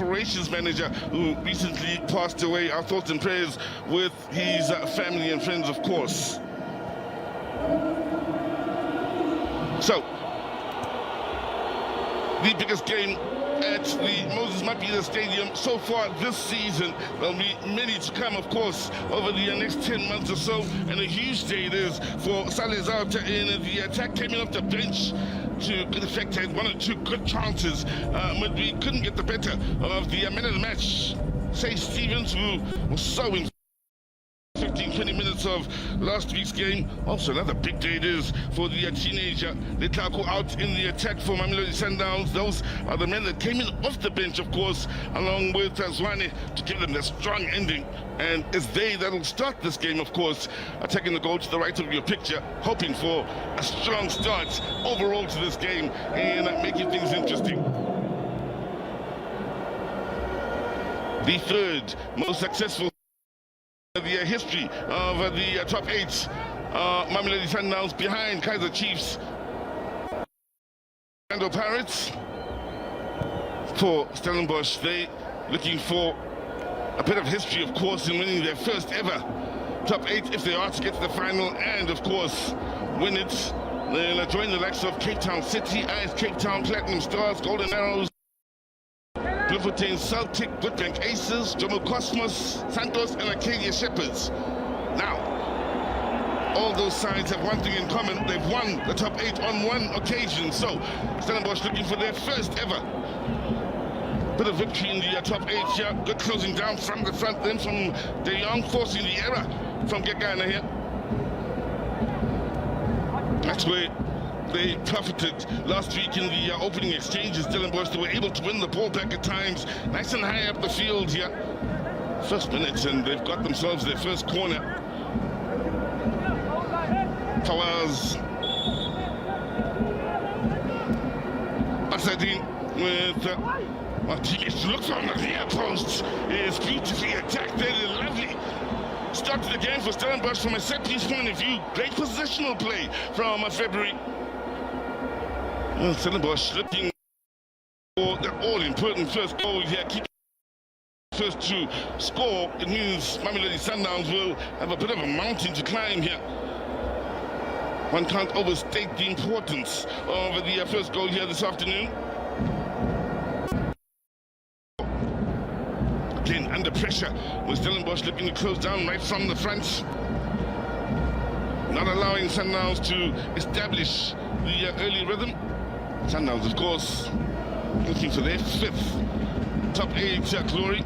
operations manager who recently passed away. Our thoughts and prayers with his family and friends, of course. So, the biggest game at the Moses Mabhida Stadium so far this season. There'll be many to come, of course, over the next 10 months or so, and a huge day it is for Salazar in the attack. Came in off the bench to good effect, had one or two good chances, but we couldn't get the better of the man of the match, Say Stevens, who was so in 15-20 minutes of last week's game. Also another big day it is for the teenager Letako out in the attack for Mamelodi Sundowns. Those are the men that came in off the bench, of course, along with Zwane to give them a strong ending. And it's they that'll start this game, of course, attacking the goal to the right of your picture, hoping for a strong start overall to this game and making things interesting. The third most successful the history of the top 8, Mamelodi Sundowns behind Kaizer Chiefs and Pirates. For Stellenbosch, they looking for a bit of history, of course, in winning their first ever top 8 if they are to get to the final and, of course, win it. They'll join the likes of Cape Town City as Cape Town Platinum Stars, Golden Arrows, Bloemfontein Celtic, Witbank Aces, Jomo Cosmos, Santos and Acadia Shepherds. Now, all those sides have one thing in common. They've won the top 8 on one occasion. So, Stellenbosch looking for their first ever bit of victory in the top 8 here. Good closing down from the front, then from De Jong, forcing the error from Gegana here. That's where they profited last week in the opening exchanges. Stellenbosch, they were able to win the ball back at times, nice and high up the field here. First minutes, and they've got themselves their first corner. Fawaz Asadin with Martinez looks on the near post. Is beautifully attacked there. Lovely start to the game for Stellenbosch from a set piece point of view. Great positional play from February. Stellenbosch looking for the all-important first goal here. Keep first to score. It means Mamelodi Sundowns will have a bit of a mountain to climb here. One can't overstate the importance of the first goal here this afternoon. Again, under pressure, with Stellenbosch looking to close down right from the front. Not allowing Sundowns to establish the early rhythm. Sundowns, of course, looking for their 5th top 8 glory.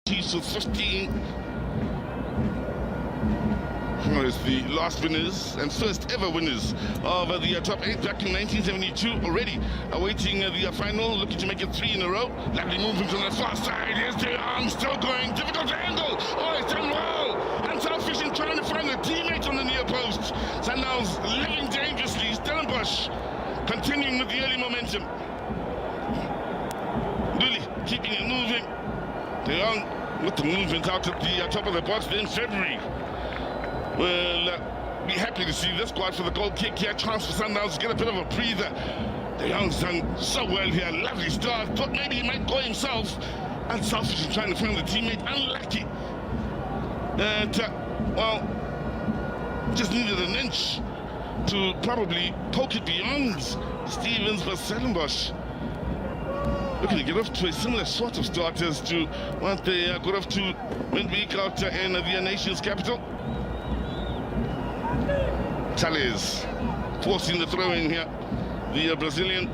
Chiefs with 15. As the last winners and first ever winners of the top 8 back in 1972, already awaiting the final, looking to make it 3 in a row. Lovely movement on the far side. Here's De Jong, still going, difficult to handle. Oh, it's done well. And Selfish in trying to find a teammate on the near post. Sundowns living dangerously. Stellenbosch continuing with the early momentum. Really keeping it moving. De Jong with the movement out at the top of the box. Then February. We'll be happy to see this squad for the goal kick here. Chance for Sundowns to get a bit of a breather. De Jong's done so well here. Lovely start. Thought maybe he might go himself. Unselfish in trying to find the teammate. Unlucky. Well, just needed an inch to probably poke it beyond Stevens, but Stellenbosch looking to get off to a similar sort of start as to what they got off to midweek out in the nation's capital. Tales forcing the throw in here, the Brazilian.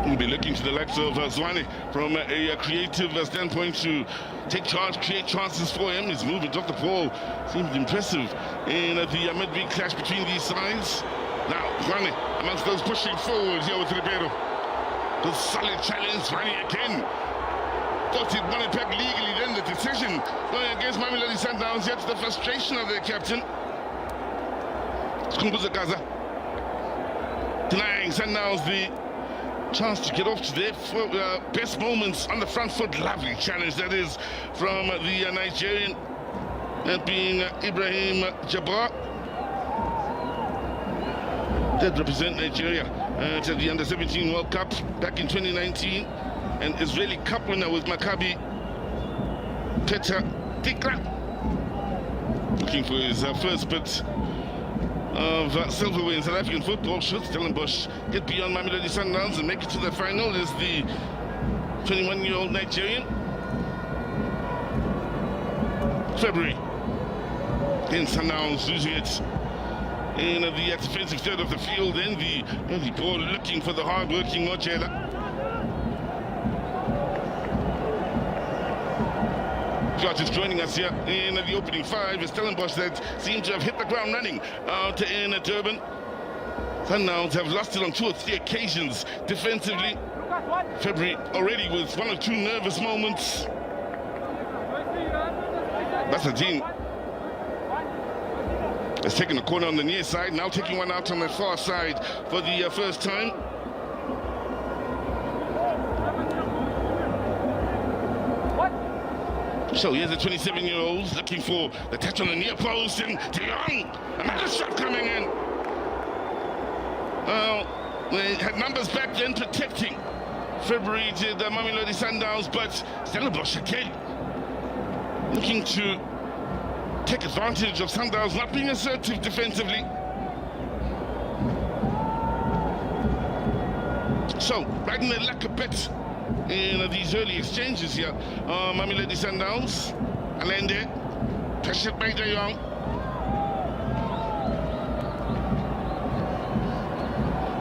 We'll be looking to the likes of Zwane from a creative standpoint to take charge, create chances for him. His movement off the ball seemed impressive in the midweek clash between these sides. Now, Zwane amongst those pushing forward here with Ribeiro. Good solid challenge, Zwane again. Thought he'd won it back legally, then the decision going against Mamelodi Sundowns, yet to the frustration of their captain. Skumbuza Gaza denying Sundowns the chance to get off to their best moments on the front foot. Lovely challenge that is from the Nigerian, that being Ibrahim Jabbar. did represent Nigeria to the Under-17 World Cup back in 2019, and Israeli Cup winner with Maccabi Petah Tikva. Looking for his first bit of silverware in South African football. Should Stellenbosch get beyond Mamelodi Sundowns and make it to the final is the 21-year-old Nigerian. February in Sundowns losing it in the defensive third of the field, and the early ball looking for the hard-working Ojela. Is joining us here in the opening five. Is Stellenbosch that seem to have hit the ground running out in Durban. Sundowns have lost it on 2 or 3 occasions defensively. February already with 1 or 2 nervous moments. Basadine has taken a corner on the near side, now taking one out on the far side for the first time. So here's the 27-year-old looking for the touch on the near post, and De Jong, another shot coming in. Well, they had numbers back then protecting February to the Mamelodi Sundowns, but Stellenbosch again looking to take advantage of Sundowns not being assertive defensively. So, riding their luck a bit in these early exchanges here. Mamelodi Sundowns, Allende, pressured by De Jong.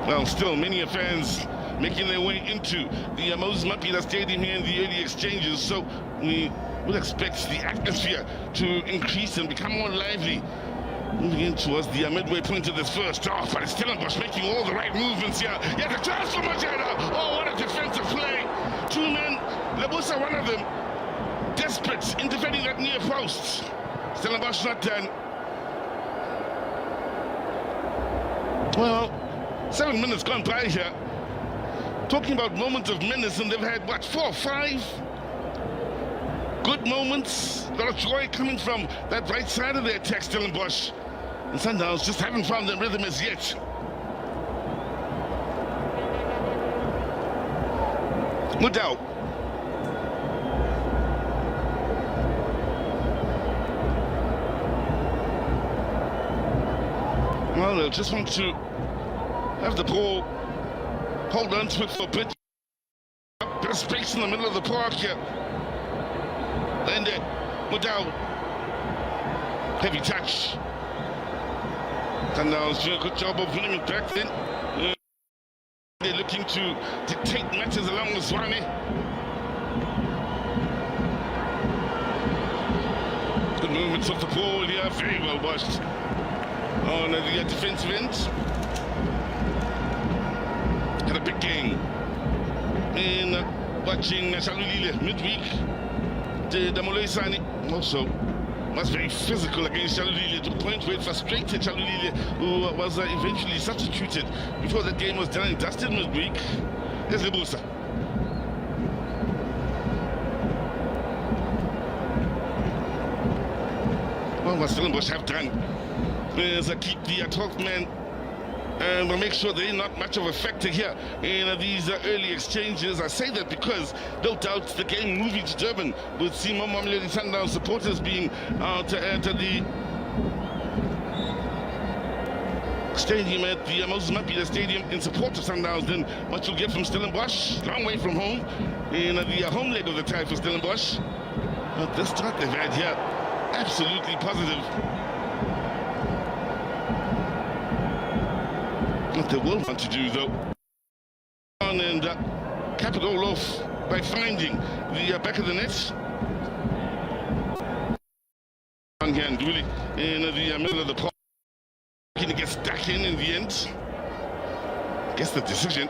Well, still many fans making their way into the Moses Mabhida Stadium here in the early exchanges, so we would expect the atmosphere to increase and become more lively moving in towards the midway point of this first half. But it's Stellenbosch making all the right movements here. Yeah, the chance for Majeda. Oh, what a defensive play. 2 men, Lebusa one of them, desperate in defending that near post. Stellenbosch not done. Well, 7 minutes gone by here. Talking about moments of menace, and they've had, what, 4 or 5 good moments. A lot of joy coming from that right side of the attack, Stellenbosch. And Sundowns just haven't found their rhythm as yet. Mudau. Well, they'll just want to have the ball, hold on to it for a bit. Bit of space in the middle of the park here. And Mudau. Heavy touch. Sundowns doing a good job of winning it back then. They're looking to dictate matches along the Swami. Good movements of the ball here, very well watched on the defensive end. Had a big game in watching Shalulile midweek. The Molesani also was very physical against Shalulile to the point where it frustrated Shalulile, who was eventually substituted before the game was done and dusted midweek. Here's Lebusa. Well, what Stellenbosch have done is keep the 12th man and we'll make sure they're not much of a factor here in these early exchanges. I say that because no doubt the game moving to Durban with Simo Mamelodi Sundowns supporters being out to enter the stadium at the Moses Mabhida Stadium in support of Sundowns, then what you'll get from Stellenbosch, long way from home, in the home leg of the tie for Stellenbosch. But the start they've had here, absolutely positive. What they will want to do, though, and cap it all off by finding the back of the net. On here and really in the middle of the park, looking to get stuck in the end. Guess the decision.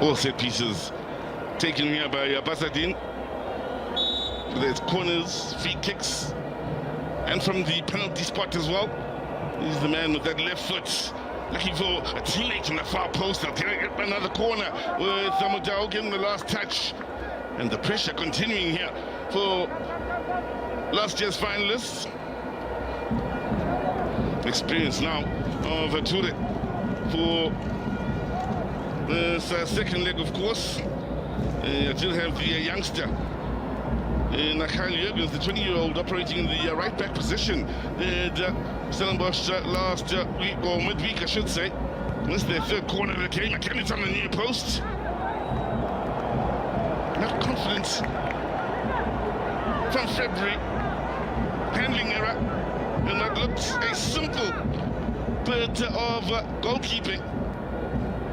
All set pieces taken here by Basadine. There's corners, free kicks. And from the penalty spot as well. He's the man with that left foot looking for a teammate on the far post. They'll get another corner with Mudau getting the last touch. And the pressure continuing here for last year's finalists. experience now of Ture for the second leg, of course. I still have the youngster Kyle Jurgens, the 20-year-old, operating in the right back position. Stellenbosch last week, or midweek I should say. This is their third corner of the game. Again, it's on the near post. Not confidence from February. Handling error. And that looks a simple bit of goalkeeping.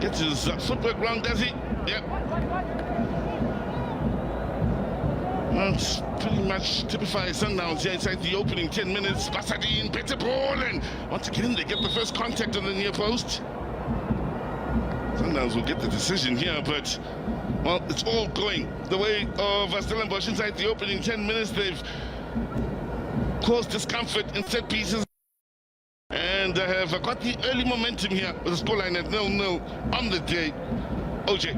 Gets his footwork wrong, does he? Yep. That's pretty much typifies Sundowns here inside the opening 10 minutes. Basadine, better ball, and once again they get the first contact on the near post. Sundowns will get the decision here, but well, it's all going the way of Stellenbosch inside the opening 10 minutes. They've caused discomfort in set pieces and have got the early momentum here with the scoreline at 0-0 on the day. OJ.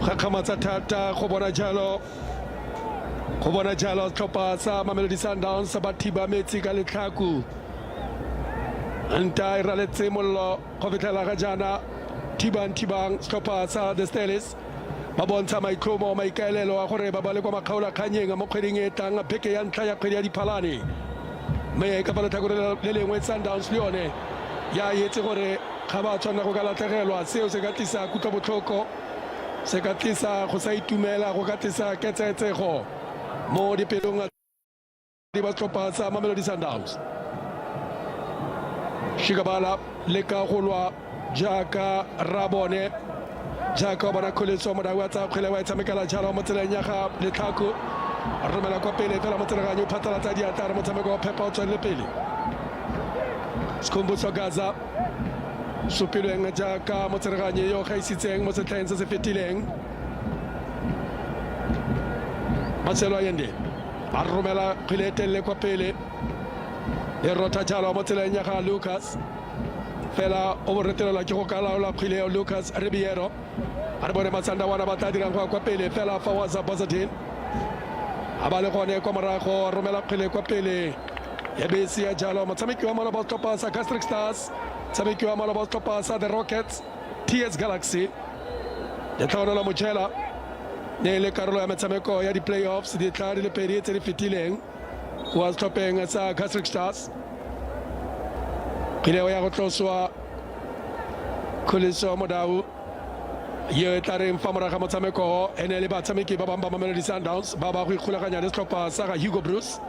Khamatsa thata go bona jalo tlhopha sa Mamelodi Sundowns sa bathiba metsi ka letlhaku anta iraletse mollo go fitlhela ga jana thibang tlhopha sa the Stellenbosch ba bontsha maitlhomo maikaelelo a gore ba bale kwa makgaola khanyeng mo kgweding e tlang pheke ya ntlha ya kgwedi ya diphalane mme ka palatlhakore le lengwe Sundowns le yone ya yetse gore ga ba tshwana go ka latlhegelwa seo se ka tlisa kutlobotlhoko se ka tlisa go sa itumela go ka tlisa ketsetsego mo dipelong di ba tlhopha sa Mamelodi Sundowns. Shikabala le ka go lwa jaaka rabone jaaka bona kholetso mo dawa tsa kgwele wa tshamekela jalo mo tseleng ya ga letlhako romela kwa pele fela mo tseleganyo phatlalatsa diatara mo tshameko wa phepa o tswele pele Skhumbuso Gaza supilweng jaaka mo tseleganyo yo gaisitseng mo setlheng se se fetileng Marcelo Ayende a romela kgwele telle kwa pele e rota jalo mo tseleng ya ga Lucas fela o boretelelwa ke go ka laola kgwele ya Lucas Ribeiro a re bone matsanda wana ba tla dirang kwa pele fela fa wa Zabazadin a ba le gone kwa morago romela kgwele kwa pele ya bese ya jalo motshameki wa mola ba tlhopha sa Castric Stars motshameki wa mola ba tlhopha sa The Rockets TS Galaxy ya tlhaolela mojela ne le karolo ya metshameko ya di-playoffs di tla di le pedi tse di fetileng kwa setlhopheng sa Castric Stars kgwele ya go tloswa Khuliso Modau yo e tla reng fa moraga motshameko ene le batshameki ba bangwe ba Mamelodi Sundowns ba ba go ikgolaganya le setlhopha sa ga Hugo Bruce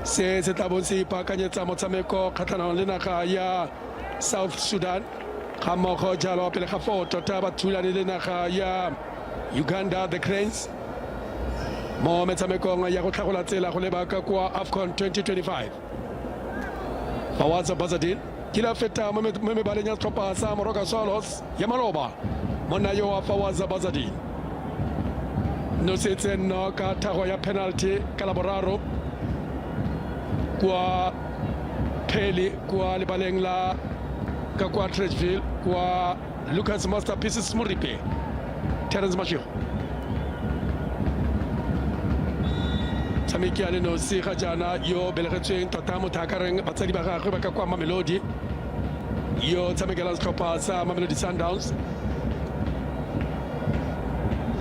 se se tla bo se ipaakanyetsa motshameko kgatlhanong le naga ya South Sudan ga mmogo jalo pele ga foto ta ba thulane le naga ya Uganda the Cranes mo metshamekong ya go tlhagola tsela go lebaka kwa AFCON 2025 Fawaz Bazadin kila feta mo mebaleng ya setlhopha sa Moroka Swallows ya maloba monna yo wa Fawaz Bazadin no setse no ka thago ya penalty ka laboraro kwa Peli kwa lebaleng la ka kwa Trechville kwa Lucas Masterpieces Moripe Terence Mashiro tshameki a le nosi ga jana yo belegetsweng tota mothakareng batsadi ba gagwe ba ka kwa Mamelodi yo tshamekela setlhopha sa Mamelodi Sundowns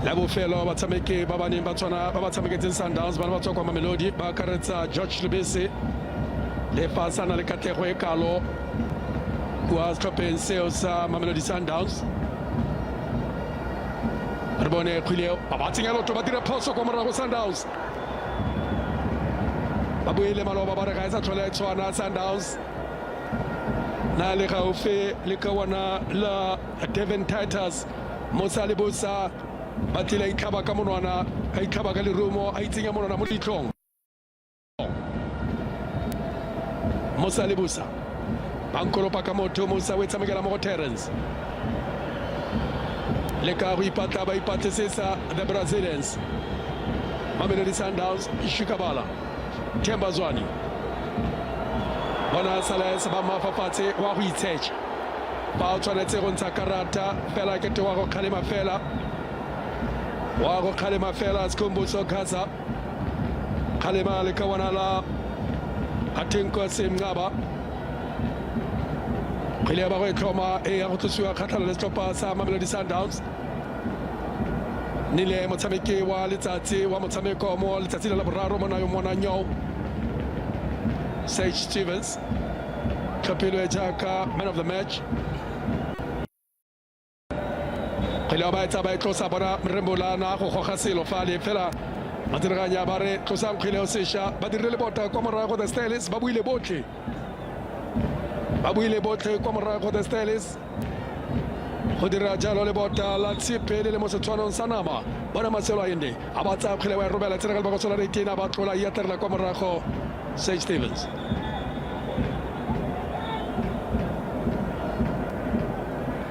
la bofelo batshameki ba baneng ba tswana ba ba tshameketseng Sundowns bana ba tswa kwa Mamelodi ba akaretsa George Lebese le fasana le katlego e kalo kwa setlhopheng seo sa Mamelodi Sundowns re bone kgwele ba ba tsenya lotho ba dira phoso kwa morago Sundowns ba boele maloba ba re ga e sa tlhola e tshwana Sundowns na le gaufe le ka wana la Devon Titus Musa Lebusa ba tila itlhaba ka monwana a itlhaba ka lerumo a itsenya monwana mo ditlhong Musa Lebusa bankolopa ka motho Musa we tshamekela mo go Terence le ka go ipatla ba ipatlisisa the Brazilians Mamelodi Sundowns Shikabala Themba Zwane bona sala se ba mafafatse wa go itshetsa ba o tshwanetse go ntsha karata fela ke te wa go khalema fela Skhumbuso Gaza khalema le kawana la atenko semngaba khile ba go tlhoma e ya go tsuwa khatlhala le stopper sa Mamelodi Sundowns nile motshameki wa letsatsi wa motshameko mo letsatsi la boraro mo nayo mona nyo Sage Stevens tlhophilwe jaaka man of the match khile ba etsa ba tlosa bona mrembolana go goga selo fa le fela madiraganya ba re tlosang khile o sesha ba dirile bota kwa morago the Stellenbosch ba buile botlhe kwa morago the Stellenbosch go dira jalo le bota la tsipele le mo setshwanong sa nama bona maselo a ende a ba tsa khile wa robela tsena ba go sola re tina ba tlola ya terela kwa morago Sage Stevens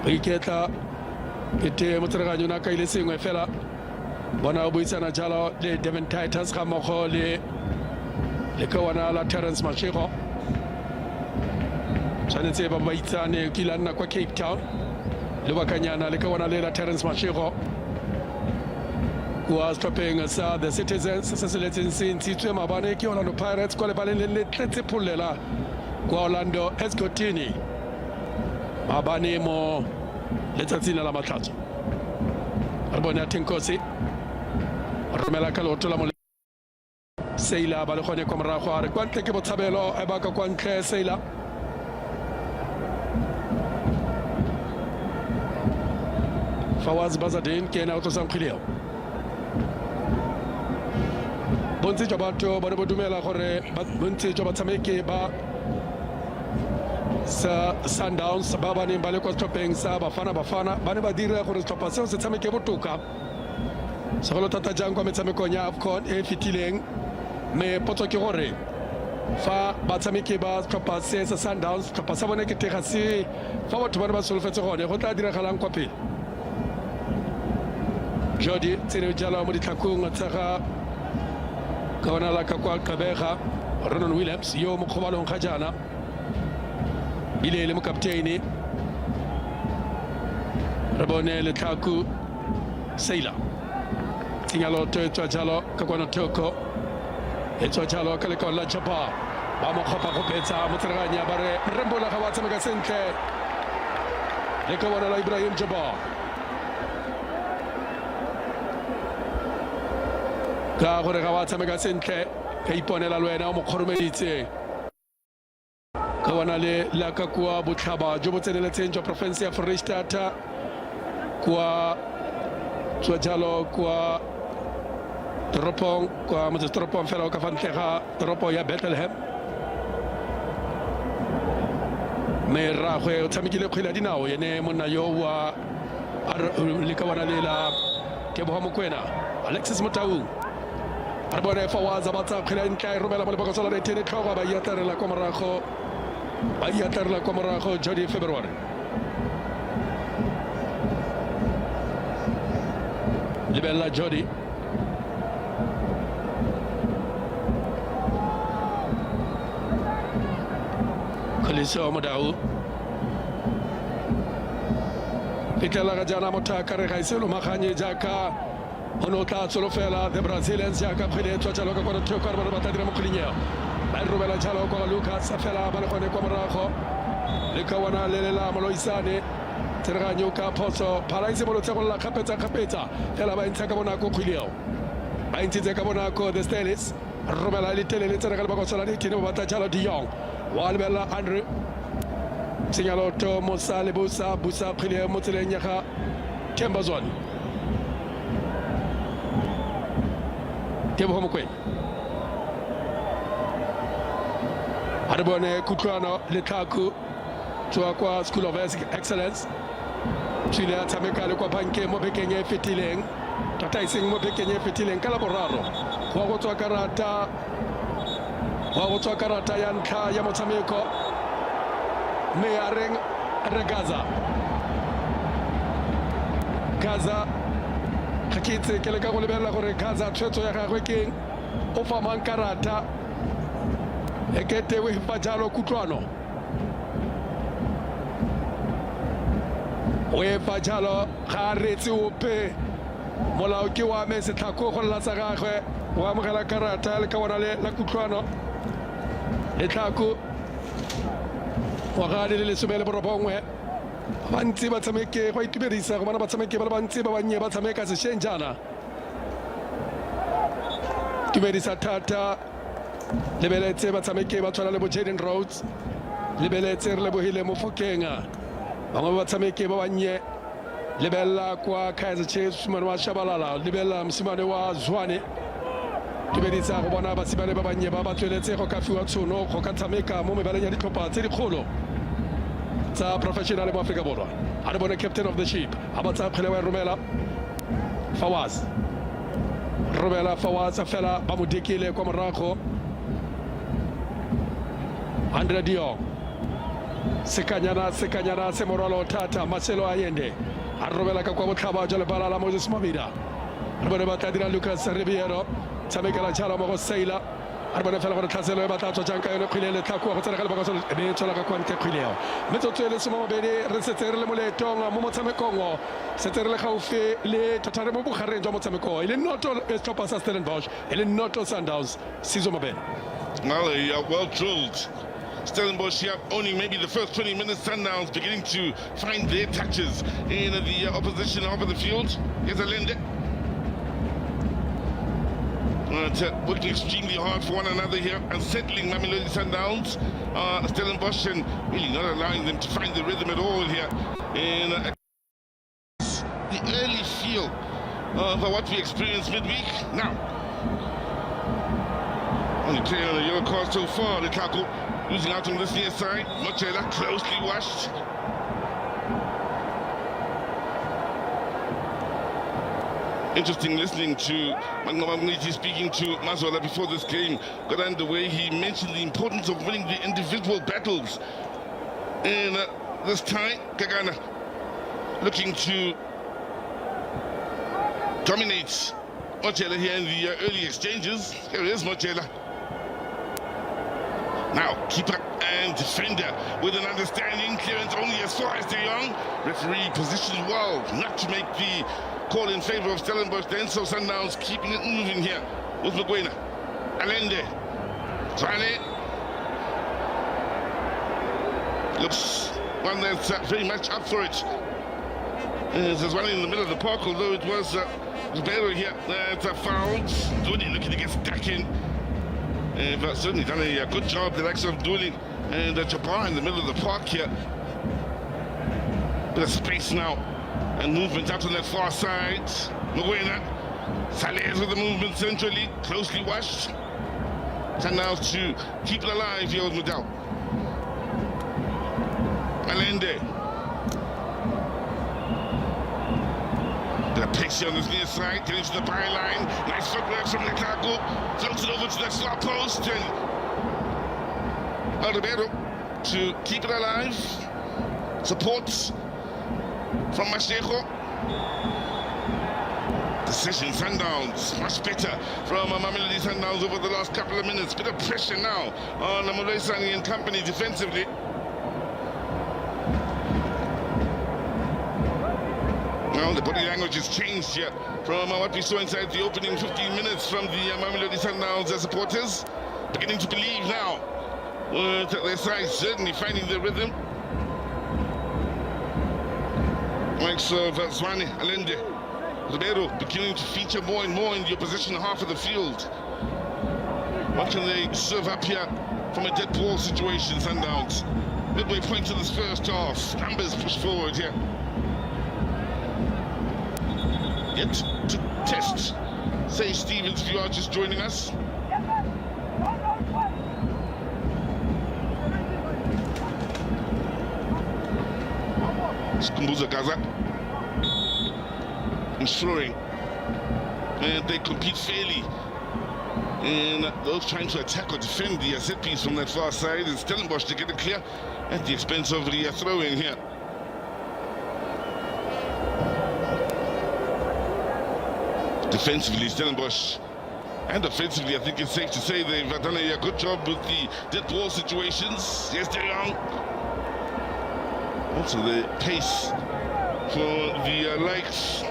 iketla ete motsreganyo na ka ile sengwe fela bona o buisana jalo le Devin Titus ga mogo le kawana la Terence Mashego tshwanetse ba itsane ke la nna kwa Cape Town le bakanyana le kawana le la Terence Mashego kwa stopping sa the Citizens se se letseng se ntshitswe mabane ke Orlando Pirates kwa le baleng le tletse phulela kwa Orlando Escotini mabane mo letsatsing la matlatso re bona Tenkosi romela ka loto la mo Seila ba le gone kwa morago a re kwa ntle ke botshabelo e baka kwa ntle Seila Fawaz Bazadin ke na utosang khileo bontsi jwa batho ba re bo dumela gore bontsi jwa batshameki ba sa Sundowns ba ba neng ba le kwa stopping sa Bafana ba ne ba dira gore stoppa seo se tshameke botoka segolo thata jang kwa metshamekong ya AFCON e fetileng me potso ke gore fa batshameki ba stoppa se sa Sundowns stoppa sa bone ke tega se fa batho ba ne ba solofetse gone go tla diragalang kwa pele Jody tsene jala mo ditlhakong tsaga ka bona la ka kwa Kabega Ronan Williams yo mo khobalong ga jana ile le mo kapteini re bone le tlhaku Seila tingalo tswa jalo ka kwana toko tswa jalo ka le ka la chapa ba mo khopa go betsa mo tseraganya ba re rembola ga wa tsameka sentle le ka bona la Ibrahim Jaba ka gore ga wa tsameka sentle ka iponela le wena o mo khoromeditse ka bona le la ka kwa botlhaba jo bo tseneletseng jwa province ya Foreisetata kwa tswa jalo kwa toropong kwa motse toropong fela o ka fantlega toropo ya Bethlehem me ragwe o tshamekile kgwele dinao yene monna yo wa le ka bona le la Tebogo Mokoena Alexis Motau a bone Fawaz ba tsa kgwele ntle romela mo le bokosola le tene tlhoga ba yatarela kwa morago Ayatarla Komarajo Jody February Libella Jody Khaliso Modau Pitela Gajana Motaka Regaiselo Mahanye Jaka Onota Solofela the Brazilians Jaka Pele Tochaloka Tokar Batadra Moklinia Rubela Chalo kwa Lucas Afela Balcone kwa Morago le kawana le la Moloisane Terganyo ka poso paraise mo tsego la kapeta fela ba ntse ka bona ko khileo ba ntse ka bona ko the Stellenbosch Rubela le tele le tsere ka ba go sola le tine ba ta Chalo Dion wa lebela Andre signalo to Mosale Busa khileo mo tseleng ya ga Tembazone Tebogo Mokoena Arbone Kutlano Letaku tswa kwa School of Excellence tsile a tshameka le kwa banke mo bekeng e fetileng tata iseng mo bekeng e fetileng ka la boraro go go tswa karata ya ntlha ya motshameko me a reng Gaza ga ke itse ke le ka go lebella gore Gaza tshwetso ya gagwe keng o fa mang karata ekete we fa jalo kutlwano we fa jalo ga retse ope molao ke wa me setlhako go lla sa gagwe wa amogela karata le ka bona le la kutlwano le tlhako wa gadi le lesome le borobongwe bantsi ba tshameke go itumedisa go bona ba tshameke ba le bantsi ba bannye ba tshameka sešeng jana tumedisa thata lebeletse batshameki ba tshwana le bo Jaden Rhodes lebeletse re lebogile mo Fokenga bangwe ba batshameki ba bannye lebella kwa Kaizer Chiefs mosimane wa Shabalala lebella mosimane wa Zwane tumedisa go bona basimane ba bannye ba ba tsweletse go ka fiwa tshono go ka tshameka mo mebaleng ya ditlhopha tse dikgolo tsa professional mo Afrika Borwa a re bone captain of the ship a ba tsa kgwele wa romela Fawaz fela ba mo dekile kwa morago 100 Dion sekanyana se moralo thata Marcelo Ayende a robela ka kwa botlhaba jwa lebala la Moses Mabida re bone ba tla dira Lucas Ribeiro tshamekela jalo mo go Saila a re bone fela gore tlhaselo e batla tswa jang ka yone kgwile le tlhako go tsena ka lebaka sone e be tswela ka kwa ntle kgwileo metsotso le soma mabedi re setse re le moletong mo motshamekong setse re le gaufi le thatare mo bogareng jwa motshameko e le noto setlhopha sa Stellenbosch e le noto Sundowns Sizo Mabena. Well, well drilled. Stellenbosch here, only maybe the first 20 minutes, Sundowns beginning to find their touches in the opposition half of the field. Here's Alende. Working extremely hard for one another here and settling Mamelodi Sundowns. Stellenbosch and really not allowing them to find the rhythm at all here in the early feel of what we experienced midweek. Now, only player on a yellow card so far, the tackle losing out on this near side. Mochela closely watched. Interesting listening to Mamelodi speaking to Mazola before this game got underway. He mentioned the importance of winning the individual battles. And this time, Kagana looking to dominate Mochela here in the early exchanges. Here is Mochela. Now, keeper and defender with an understanding. Clearance only as far as De Jong. Referee positioned well not to make the call in favor of Stellenbosch then, so Sundowns keeping it moving here with Mgwena. Alende. Zwane. Looks one that's very much up for it. There's one in the middle of the park, although it was Ribeiro here that's fouled. Dooley looking to get stuck in. But certainly done a good job, the likes of Dooley and Jabbar in the middle of the park here. Bit of space now and movement out on that far side. Mgwena. Salez with the movement centrally, closely watched. Sundowns to keep it alive here with Mudal. Alende. Bit of pace here on this near side, getting to the byline. Nice footwork from Lukaku. Floats it over to that far post and Ribeiro to keep it alive. Supports from Mashejo. Decision Sundowns much better from Mamelodi Sundowns over the last couple of minutes. Bit of pressure now on Mamelodi and company defensively. Well, the body language has changed here from what we saw inside the opening 15 minutes from the Mamelodi Sundowns supporters. Beginning to believe now with their side certainly finding the rhythm. Likes of Zwane, Alende, Ribeiro beginning to feature more and more in the opposition half of the field. What can they serve up here from a dead ball situation, Sundowns? Midway point of this first half. Numbers push forward here. Yet to test, say Stevens, if you are just joining us. Skumbuza Gaza ensuring and they compete fairly and those trying to attack or defend the set piece from that far side and Stellenbosch to get it clear at the expense of the throw-in here. Defensively, Stellenbosch and offensively, I think it's safe to say they've done a good job with the dead ball situations. Yes, De Jong. Also the pace for the likes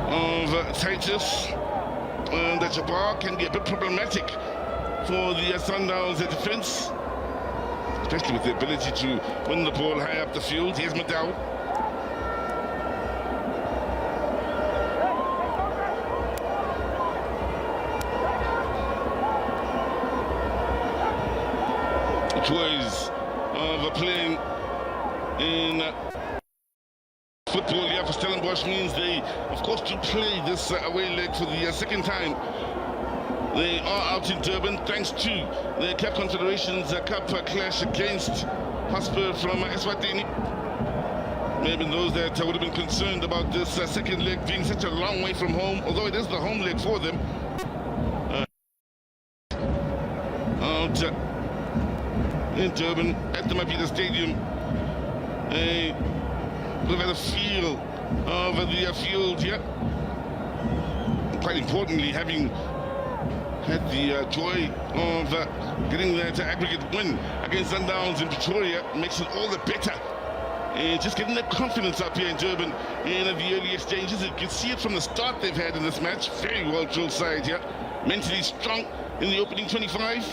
of Titus. that Jabbar can be a bit problematic for the Sundowns defense, especially with the ability to win the ball high up the field. Here's Madao. Joys of playing in football here for Stellenbosch means they, of course, to play this away leg for the second time. They are out in Durban thanks to the Cup Confederations Cup clash against Hotspur from Eswatini. Maybe those that would have been concerned about this second leg being such a long way from home, although it is the home leg for them. Out in Durban at the Mamelodi Stadium. Look at the feel of the field here. Quite importantly, having had the joy of getting that aggregate win against Sundowns in Pretoria makes it all the better. Just getting that confidence up here in Durban in the early exchanges. You can see it from the start they've had in this match. Very well drilled side here. Mentally strong in the opening 25.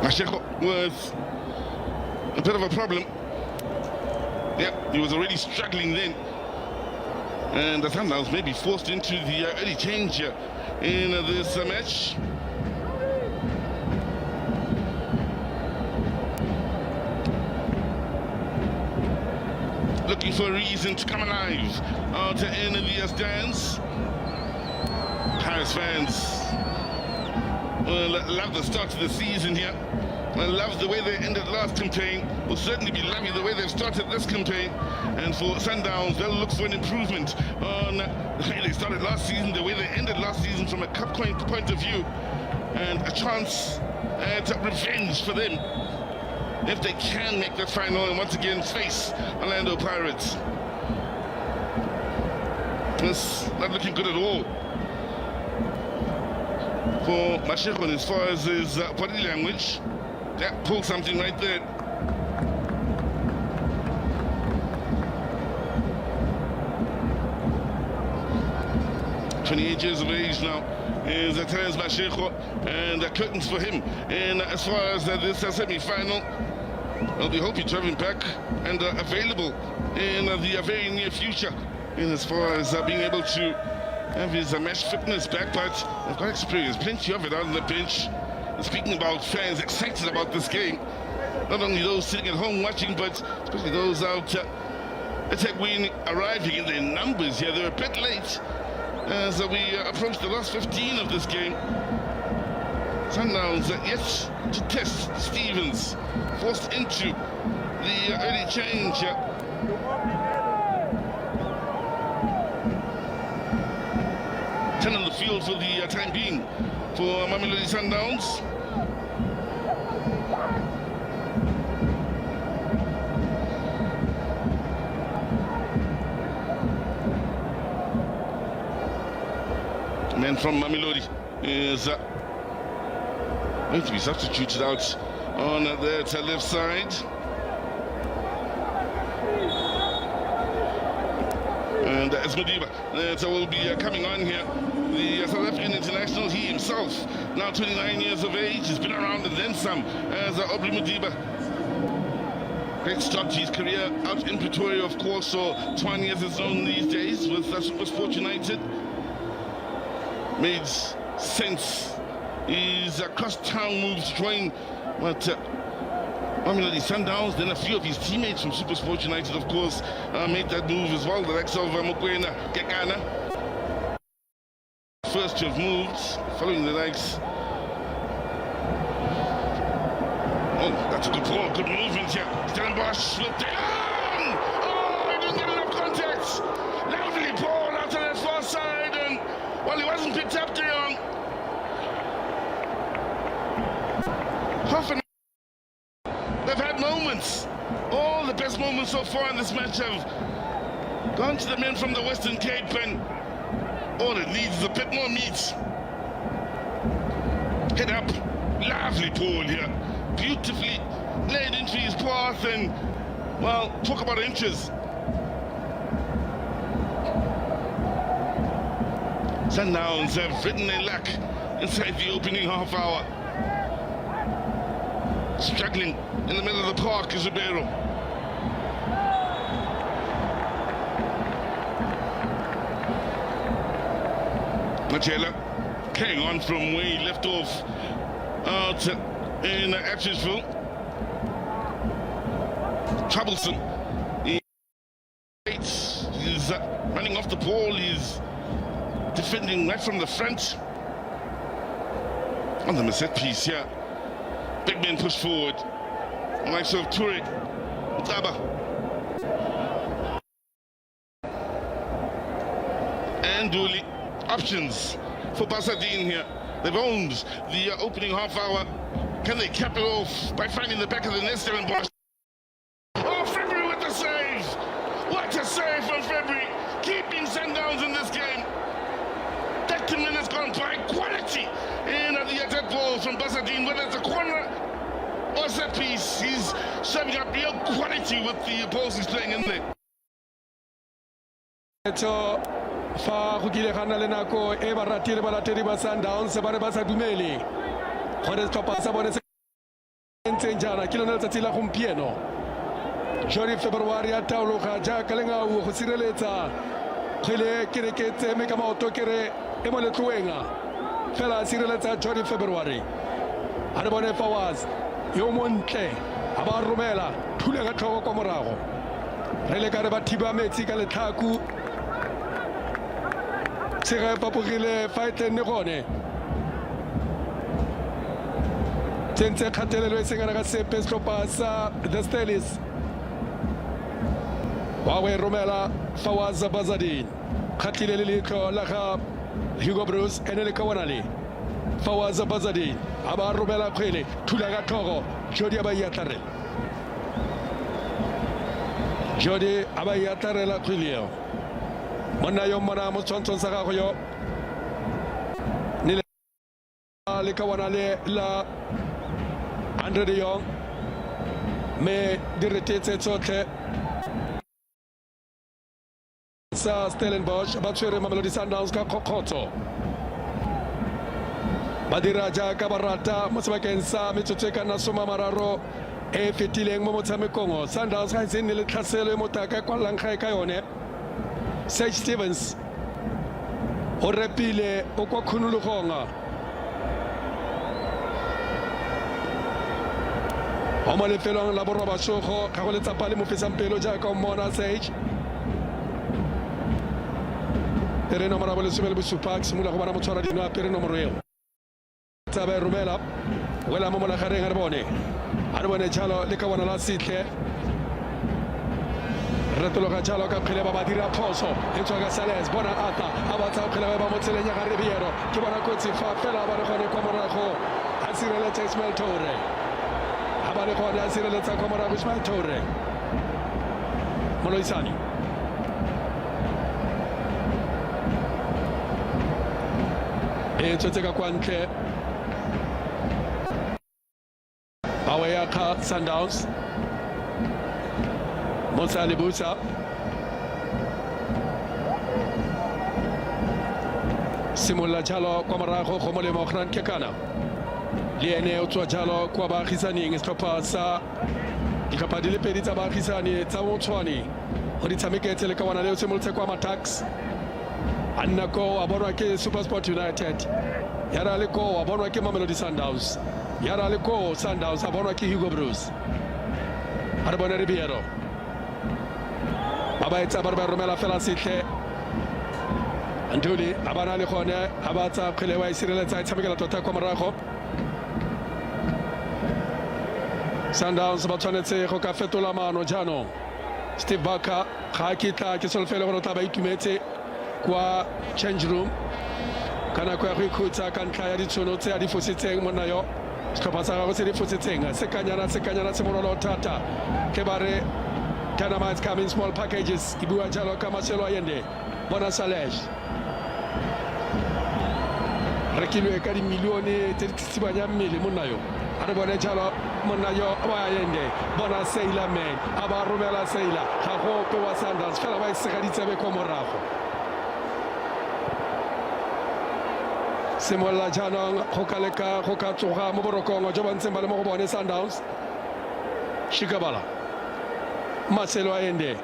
Masheko was a bit of a problem. Yeah, he was already struggling then. And the Sundowns may be forced into the early change in this match. Looking for a reason to come alive out in the stands. Paris fans will love the start of the season here. I love the way they ended last campaign. Will certainly be loving the way they've started this campaign. And for Sundowns, they'll look for an improvement on the way they started last season, the way they ended last season from a cup point of view, and a chance at revenge for them if they can make that final and once again face Orlando Pirates. It's not looking good at all for Masheko as far as his body language. Yeah, pulled something right there. "28 years of age now is Terence Masheko, and curtains for him. And as far as this semi-final, well, we hope he's driving back and available in the very near future. In as far as being able to have his match fitness back, but they've got experience, plenty of it out on the bench. And speaking about fans excited about this game, not only those sitting at home watching, but especially those out at Etegwini arriving in their numbers here. They're a bit late as we approach the last 15 of this game. Sundowns yet to test Stevens, forced into the early change. 10 on the field for the time being for Mamelodi Sundowns. Man from Mamelodi is going to be substituted out on the left side. And as Modiba will be coming on here, the South African international, he himself, now 29 years of age, has been around and then some as Aubrey Modiba. Great start to his career out in Pretoria, of course, so 20 years his own these days with SuperSport United. Made sense. He's across town moves to join what Mamelodi Sundowns. Then a few of his teammates from SuperSport United, of course, made that move as well. The likes of Mokwena Kekana. First to have moved, following the likes. Oh, that's a good ball, good movement here. Stellenbosch slipped down. Oh, he didn't get enough contact. Lovely ball out to the far side, and well, he wasn't picked up too young. Half an hour. They've had moments. All the best moments so far in this match have gone to the men from the Western Cape, and all it needs is a bit more meat. Head up. Lovely ball here. Beautifully laid into his path, and well, talk about inches. Sundowns have written their luck inside the opening half hour. Struggling in the middle of the park is Ribeiro. Machela carrying on from where he left off out in Atchesville. Troublesome. He's running off the ball. He's defending right from the front. On the set piece here. Big men push forward. Likes of Toure. Utaba. And Dooley. Options for Basadine here. They've owned the opening half hour. Can they cap it off by finding the back of the net, Stellenbosch? Oh, February with the save! What a save from February! Keeping Sundowns in this game. 30 minutes gone by. Quality in the attack ball from Basadine, whether it's a corner or set piece. He's serving up real quality with the balls he's playing in there. Fa go kile gana le nako e ba ratile ba latedi ba Sundowns ba re ba sa dumele gore setlhopha sa bone se ntseng jana ke lona letsatsi la gompieno jori February a taologa jaaka lengao go sireletsa kgwele kereke tseme ka maoto kere e mo letloenga fela sireletsa jori February a re bone Fawaz yo montle a ba romela thule ka tlhogo kwa morago re le ka re ba thiba metsi ka letlhaku Sega papogile fight ne gone tsentse kgatelelo e sengana ka sepe setlhopha sa the Stellies wa we romela Fawaz Bazadin khatlile le letlho la ga Hugo Bruce ene le kawanale Fawaz Bazadin a ba romela kgwele thula ka tlhogo Jodi a ba yatarela Jodi a ba yatarela kgwele monna yo mona mo tshwantsho sa gago yo ni le kawana le la 100 Young me diretetse tsotlhe sa Stellenbosch ba tshwere Mamelodi Sundowns ka khokgotso ba dira jaaka ba rata mo sebakeng sa metsotso e ka nna 30 e fetileng mo motshamekong Sundowns ga se ne le tlhaselo e motaka kwa langga ka yone Sage Stevens o repile o kwa khunulugonga o mo lefelong la borwa basogo ga go letsapa le mo fesang pelo jaaka o mona Sage ere no mara bo le sebele bo supak simula go bana motshwara dino a pere nomoro eo tsabe romela wela mo mola gareng a re bone jalo le ka bona la sitle retologa jalo ka kgele ba ba dira phoso e tswa ka Sales bona ata a ba tsa kgele ba mo tseleng ya ga Ribeiro ke bona kotsi fa fela ba re gone kwa morago a sireletsa Ismail Toure a ba le gone a sireletsa kwa morago Ismail Toure Moloisani e tsotse ka kwa ntle bawe ya ka Sundowns Musa Libusa Simula jalo kwa morago go molemo Gran Kekana le ene o tswa jalo kwa baagisaneng setlhopha sa ditlhopha di le pedi tsa baagisane tsa motshwane go di tshameketse le kawana le o simolotse kwa Matax a nna ko a bonwa ke SuperSport United ya ra le ko a bonwa ke Mamelodi Sundowns ya ra le ko Sundowns a bonwa ke Hugo Bruce a re bona Ribeiro ba etsa ba romela fela sitle Nduli a bana le gone a ba tsa kgwele wa isireletsa e tshamekela tota kwa morago Sundowns ba tshwanetse go ka fetola maano jaanong Steve Barker ga kitla ke solfele gore tla ba itumetse kwa change room kana kwa go ikhutsa ka ntlha ya ditšhono tse a di fositseng monna yo setlhopha sa gagwe se di fositseng sekanyana se morolo thata ke bare Dynamite's coming small packages ibua jalo ka Marcelo Ayende bona Sales rekilwe ka di milione tse di tsibanya mmele monna yo a re bone jalo monna yo ba Ayende bona Seila man a ba romela Seila ga go pe wa Sundowns fela ba isegaditse be kwa morago Semolla jaanong go ka leka go ka tsoga mo borokong jo ba ntseng ba le mo go bone Sundowns. Shikabala Marcelo Aende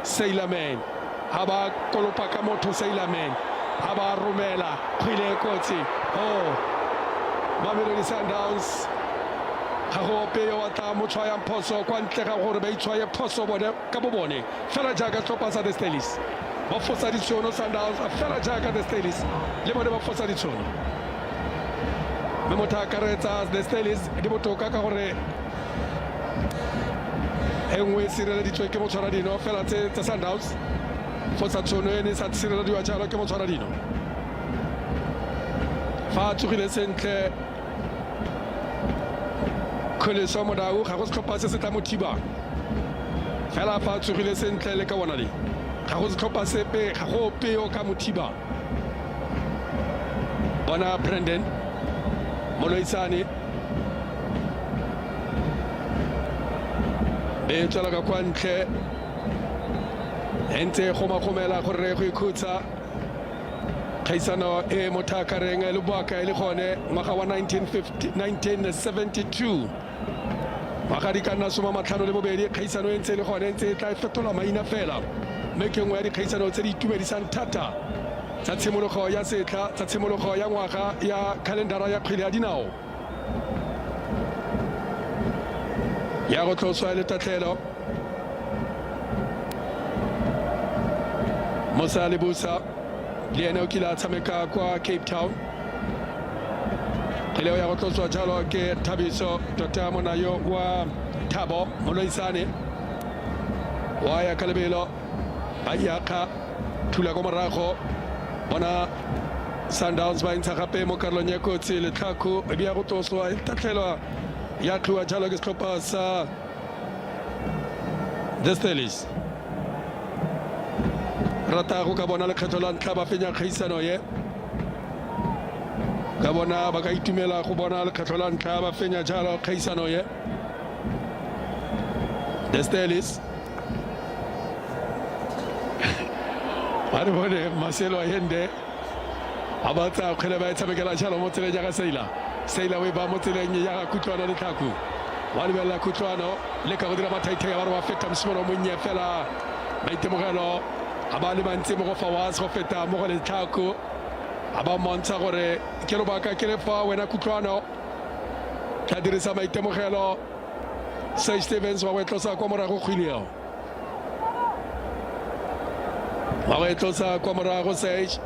Seilamen aba kolopa ka motho Seilamen aba romela khwile kotsi Mamelodi Sundowns ga go peo wa tla mo tshwaya phoso kwa ntle ga gore ba itshwaye phoso bone ka bobone fela jaaka tlhopha sa the Stellenbosch ba fosa ditšhono Sundowns fela jaaka the Stellenbosch le bone ba fosa ditšhono mme motho a karetsa the Stellenbosch di botoka ka gore engwe sireleditswe ke motshwara dino fela tsa Sundowns fosa tšhono ene sa sirelediwa jalo ke motshwara dino fa tsogile sentle Kholeso Modau ga go setlhopha se se tla mo thibang fela fa tsogile sentle le ka bona le ga go setlhopha sepe ga go peo ka mo thibang bona Brandon Moloisane be tswela ka kwa ntle ntse go magomela gore go ikhutsa khaisano e mothakareng le boaka le gone ngwaga wa 1972 magadi ka nna soma matlhano le bobedi khaisano e ntse le gone ntse tla fetola maina fela mme ke nngwe ya dikhaisano tse di itumedisang thata tsa tshimologo ya setla tsa tshimologo ya ngwaga ya kalendara ya kgwele ya dinao ya go tloswa le tatlhelo Musa Lebusa le ene o kile a tshameka kwa Cape Town leo ya go tloswa jalo ke Thabiso Tota Monayo wa Thabo Moloisane wa ya Kalebelo ba yaka thula go morago bona Sundowns ba ntsha gape mo karolong ya kotsi le tlhako e bia go tloswa tatlhelo ya tloa jalo ke setlhopha sa the Stellenbosch rata go ka bona lekgetho la ntlha ba fenya kgaisano ye ka bona ba ka itumela go bona lekgetho la ntlha ba fenya jalo kgaisano ye the Stellenbosch ba re bone Marcelo Aende a batla kgwele ba e tshamekela jalo mo tseleng ya ga Seila we ba mo tseleng ya ga Kutlwano le Tlhaku wa lebella Kutlwano le ka go dira mathaithai ba re wa feta mosimono monnye fela maitemogelo a ba le mantsi mo go fa wa go feta mo go le Tlhaku a ba montsha gore ke lobaka ke le fa wena Kutlwano ka dirisa maitemogelo Sage Stevens wa wetlosa kwa morago kgwileo wa wetlosa kwa morago Sage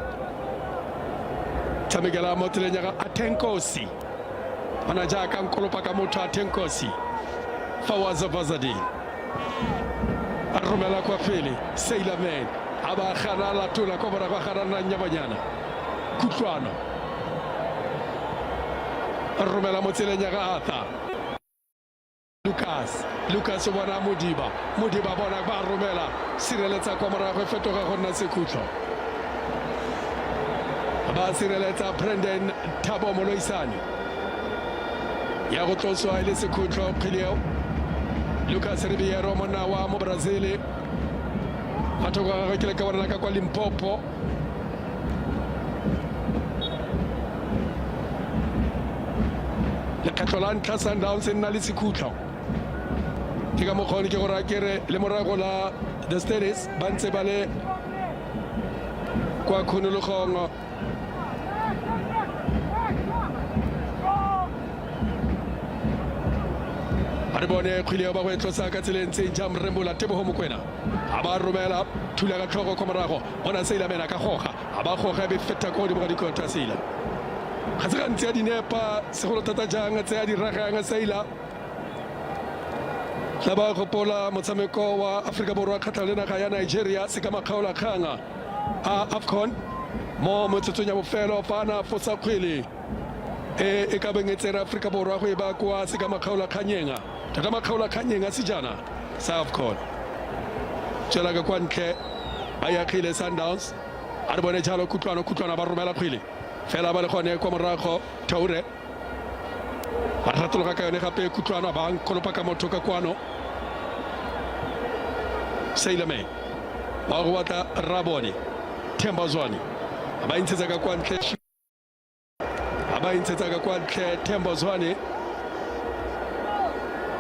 tshamekela mo tseleng ya ga Athenkosi ona jaaka nkolopa ka motho Athenkosi fa wa Zavazadi a romela kwa pele Seilamen a ba gana la tola kwa morago ga rana nyabanyana Kutlwano a romela mo tseleng ya ga Arthur Lucas bona Modiba bona ba romela sireletsa kwa morago e fetoga go nna Sekhutlho ba sireletsa Brandon Thabo Moloisane ya go tloswa ile Sekhutlho kgileo Lucas Ribeiro monna wa mo Brazil batho ga ga kile ka bona ka kwa Limpopo le Catalan Sundowns nna le Sekhutlho ke ka mokgoni ke gore a kere le morago la the Stellenbosch ba ntse ba le kwa khunologong re bone kgwile ba go etlosa ka tseleng tse jam rembola Tebogo Mokwena a ba romela thula ka tlhogo kwa morago bona Seilamen ka goga a ba goga be feta go di mo di kota Seila ga se gantsi a dinepa segolo thata jang tse a di ragang Seila tla ba gopola motshameko wa Afrika Borwa kgatlhanong le naga ya Nigeria se ka makgaola kganga a AFCON mo motsotsong ya bofelo fa na fosa kgwele e ka bengetsera Afrika Borwa go e ba kwa se ka makgaola kganyenga tata makgaola kganyenga sejana sa AFCON tswela ka kwa ntle ba ya khile Sundowns a re bone jalo Kutlwano ba romela kgwele fela ba le gone kwa morago Taure ba ratologa ka yone gape Kutlwano ba nkolopa ka motho ka kwano Seilamen ba go batla Rabone Themba Zwane ba intshetsa ka kwa ntle ba intshetsa ka kwa ntle Thembo Zwane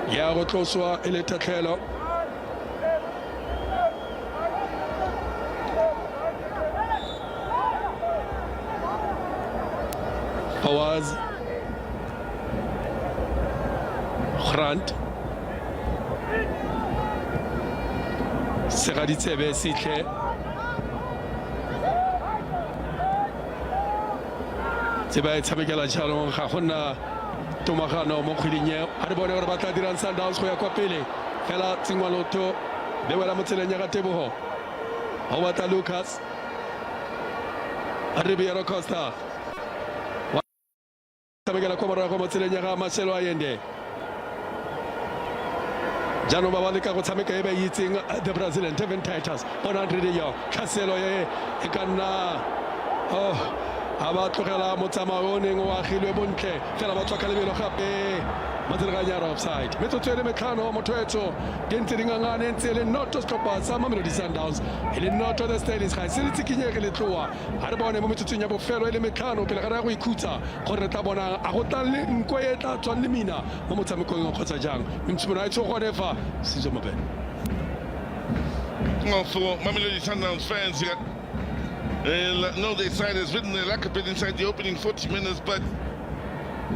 ya go tloswa e le tatlhelo. Fawaz Grant Segaditsebe Sitle tseba e tshamekela jaanong ga go nna tomagano mo kgweding eo a re bone gore ba tla dirang Sundowns go ya kwa pele fela tsengwa lotho le wela mo tseleng ya ga Tebogo go batla Lucas Ribeiro Costa tshamekela kwa morago mo tseleng ya ga Marcelo Allende jaanong ba ba leka go tshameka e ba itseng the Brazilian Devin Titus on Andre de Jong tlhaselo e ka nna a ba tlogela motsamao o neng o agilwe bontle fela ba tswa ka lebelo gape madiraganyara offside metsotso e le metlhano mothoetso di ntse di ngangane ntse e le noto setlhopha sa Mamelodi Sundowns e le noto the Stellenbosch ga se le tsikinyege le tloa ga re bone mo metsotsong ya bofelo e le metlhano pele ga re ya go ikhutsa gore re tla bona a go tlang le nko e tla tswang le mina mo motshamekong kgotsa jang mtsimono a itsho gone fa Sizo Mabele. Well, for Mamelodi Sundowns fans here, no, their side has ridden their luck a bit inside the opening 40 minutes, but,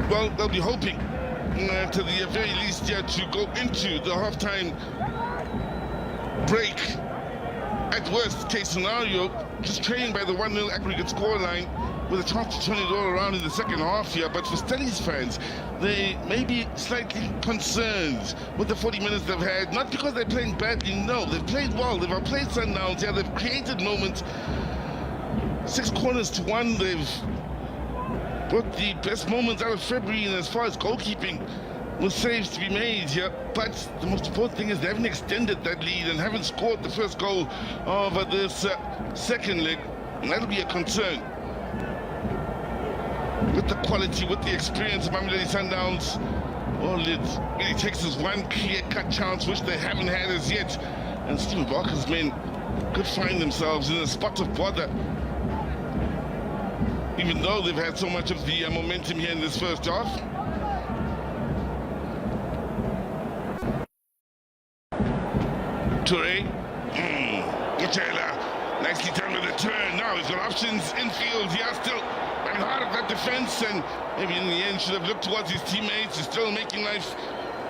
well, they'll be hoping to the very least to go into the halftime break. At worst case scenario, just trailing by the 1-0 aggregate scoreline with a chance to turn it all around in the second half here. But for Stelli's fans, they may be slightly concerned with the 40 minutes they've had, not because they're playing badly, no, they've played well, they've outplayed Sundowns, yeah, they've created moments. 6 corners to 1, they've brought the best moments out of February, and as far as goalkeeping with saves to be made here, but the most important thing is they haven't extended that lead and haven't scored the first goal of this second leg, and that'll be a concern. With the quality, with the experience of Mamelodi Sundowns, all it really takes is one clear-cut chance, which they haven't had as yet, and Stephen Barker's men could find themselves in a spot of bother, even though they've had so much of the momentum here in this first half. Toure, nicely done with the turn. Now he's got options infield. He has still been hard of that defense, and maybe in the end should have looked towards his teammates. He's still making life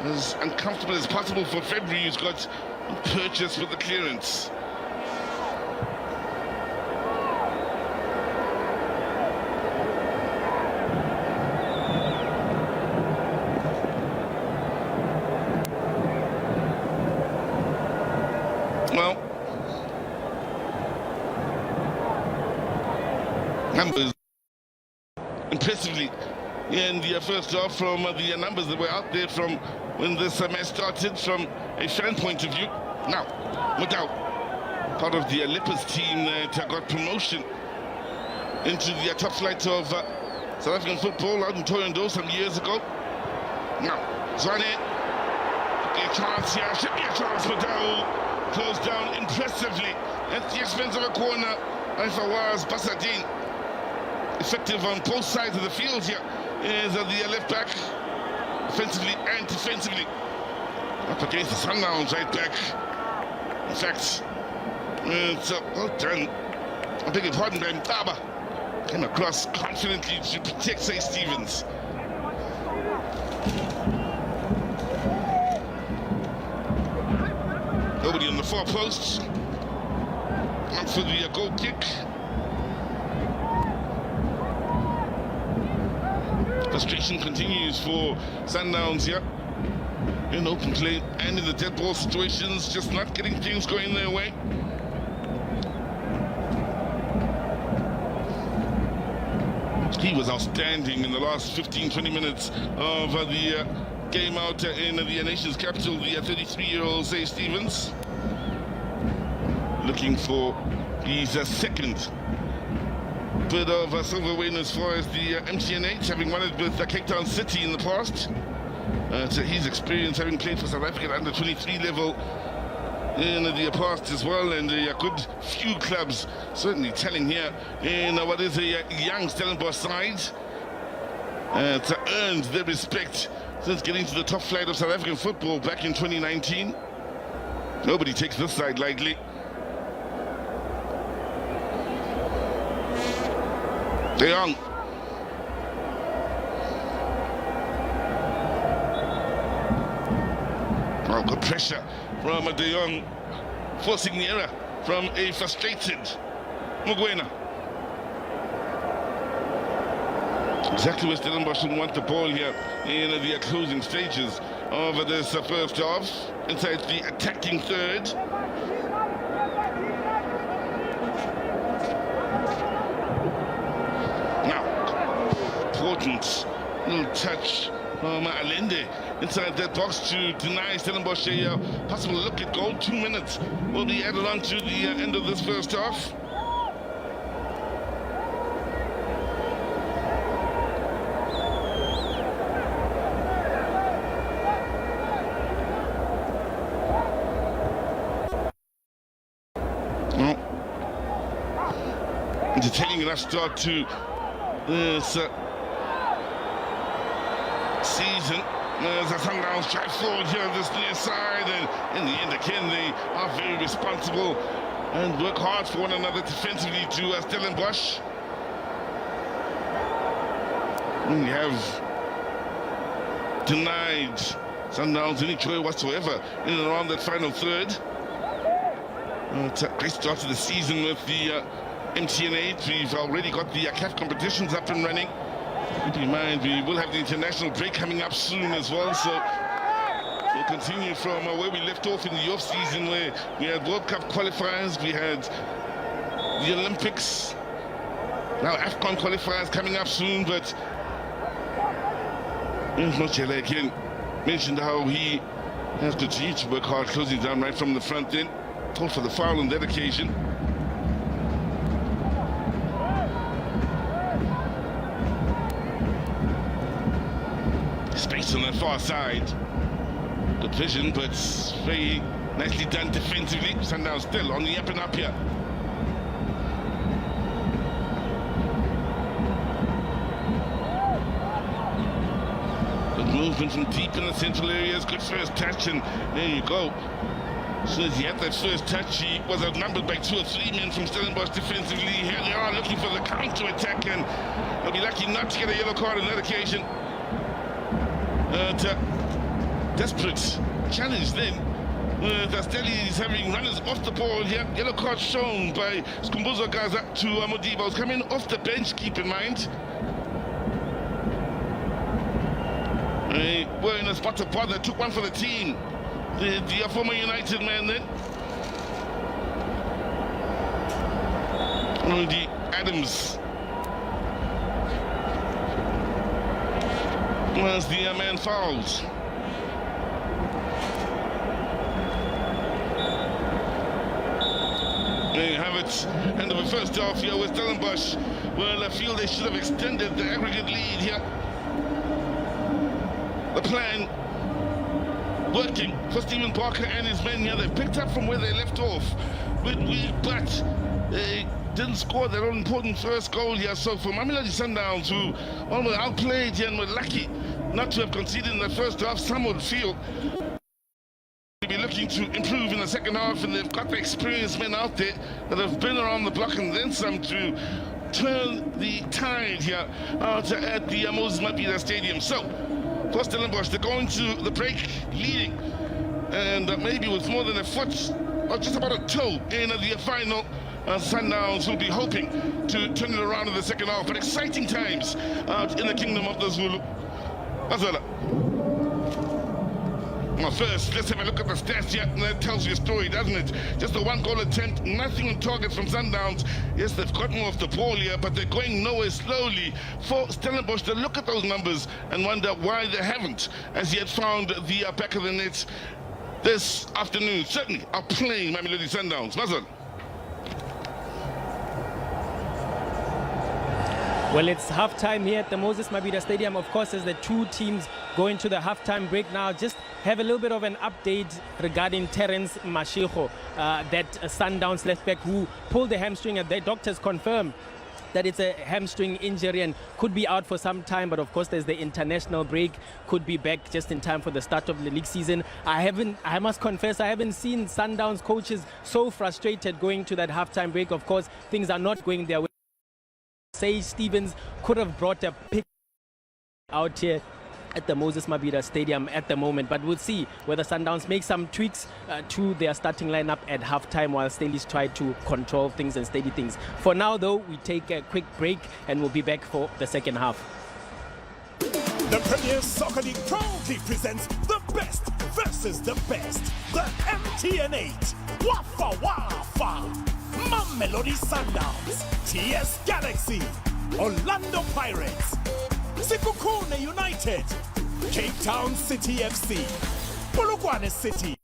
as uncomfortable as possible for February, who's got purchase with the clearance. Well, numbers impressively in the first half from the numbers that were out there from when this match started from a fan point of view. Now, no doubt, part of the Leopards team that got promotion into the top flight of South African football out in Toronto some years ago. Now, Zwane, a chance here, should be a chance for Daou. Closed down impressively at the expense of a corner by Fawaz Basadin. Effective on both sides of the field here is the left back, offensively and defensively. Up against the Sundowns right back. In fact, it's well done. I beg your pardon, by Mtaba. Came across confidently to protect Say Stevens. Nobody on the far posts. Up for the goal kick. Frustration continues for Sundowns here. In open play and in the dead ball situations, just not getting things going their way. He was outstanding in the last 15-20 minutes of the game out in the nation's capital, the 33-year-old Say Stevens. Looking for his second bit of silver win as far as the MTN 8, having won it with Cape Town City in the past. So his experience having played for South Africa under 23 level in the past as well, and a good few clubs certainly telling here in what is a young Stellenbosch side. to earn their respect since getting to the top flight of South African football back in 2019. Nobody takes this side lightly. De Jong. Oh, good pressure from De Jong, forcing the error from a frustrated Mugwena. Exactly where Stellenbosch would want the ball here in the closing stages of this first half, inside the attacking third. Now, important little touch from Allende inside that box to deny Stellenbosch a possible look at goal. 2 minutes will be added on to the end of this first half. Entertaining enough start to this season. There's a Sundowns drive forward here on this near side, and in the end, again, they are very responsible and work hard for one another defensively to Stellenbosch. We have denied Sundowns any joy whatsoever in and around that final third. It's a great start to the season with the MTN 8. We've already got the CAF competitions up and running. Keep in mind, we will have the international break coming up soon as well, so we'll continue from where we left off in the off-season, where we had World Cup qualifiers, we had the Olympics, now AFCON qualifiers coming up soon. But Mochele again mentioned how he has continued to work hard, closing down right from the front end. Called for the foul on that occasion. Space on the far side. Good vision, but very nicely done defensively. Sundowns still on the up and up here. Good movement from deep in the central areas. Good first touch, and there you go. As soon as he had that first touch, he was outnumbered by 2 or 3 men from Stellenbosch defensively. Here they are looking for the counter-attack, and they'll be lucky not to get a yellow card on that occasion. Desperate challenge then. Stelli's having runners off the ball here. Yellow card shown by Skumbuzo Gaza to Modiba, who's coming off the bench, keep in mind. They were in a spot of bother, took one for the team. The former United man then. The Adams was the man fouled. There you have it. End of the first half here with Stellenbosch. Well, I feel they should have extended the aggregate lead here. The plan working for Stephen Parker and his men here. They picked up from where they left off with weak, but they didn't score their own important first goal here. So for Mamelodi Sundowns, who almost outplayed here and were lucky not to have conceded in the first half, some would feel they'll be looking to improve in the second half, and they've got the experienced men out there that have been around the block and then some to turn the tide here out at the Moses Mabhida Stadium. So for Stellenbosch, they're going to the break leading, and maybe with more than a foot or just about a toe in the final. Sundowns will be hoping to turn it around in the second half. But exciting times out in the kingdom of the Zulu. Well, first, let's have a look at the stats here. That tells you a story, doesn't it? Just a 1-goal attempt, nothing on target from Sundowns. Yes, they've got more off the ball here, but they're going nowhere slowly. For Stellenbosch, they look at those numbers and wonder why they haven't as yet found the back of the net this afternoon. Certainly are playing Mamelodi Sundowns. Mazal. Well, it's halftime here at the Moses Mabhida Stadium, of course, as the two teams go into the halftime break now. Just have a little bit of an update regarding Terence Mashego, that Sundowns left back who pulled the hamstring, and their doctors confirm that it's a hamstring injury and could be out for some time, but of course there's the international break, could be back just in time for the start of the league season. I must confess, I haven't seen Sundowns coaches so frustrated going to that halftime break. Of course, things are not going their way. Sage Stevens could have brought a pick out here at the Moses Mabhida Stadium at the moment, but we'll see whether Sundowns make some tweaks to their starting lineup at halftime while Staleys try to control things and steady things. For now though, we take a quick break and we'll be back for the second half. The Premier Soccer League proudly presents the best versus the best. The MTN 8. Wafa Wafa. Mamelodi Sundowns. TS Galaxy. Orlando Pirates. Sikukune United. Cape Town City FC. Polokwane City.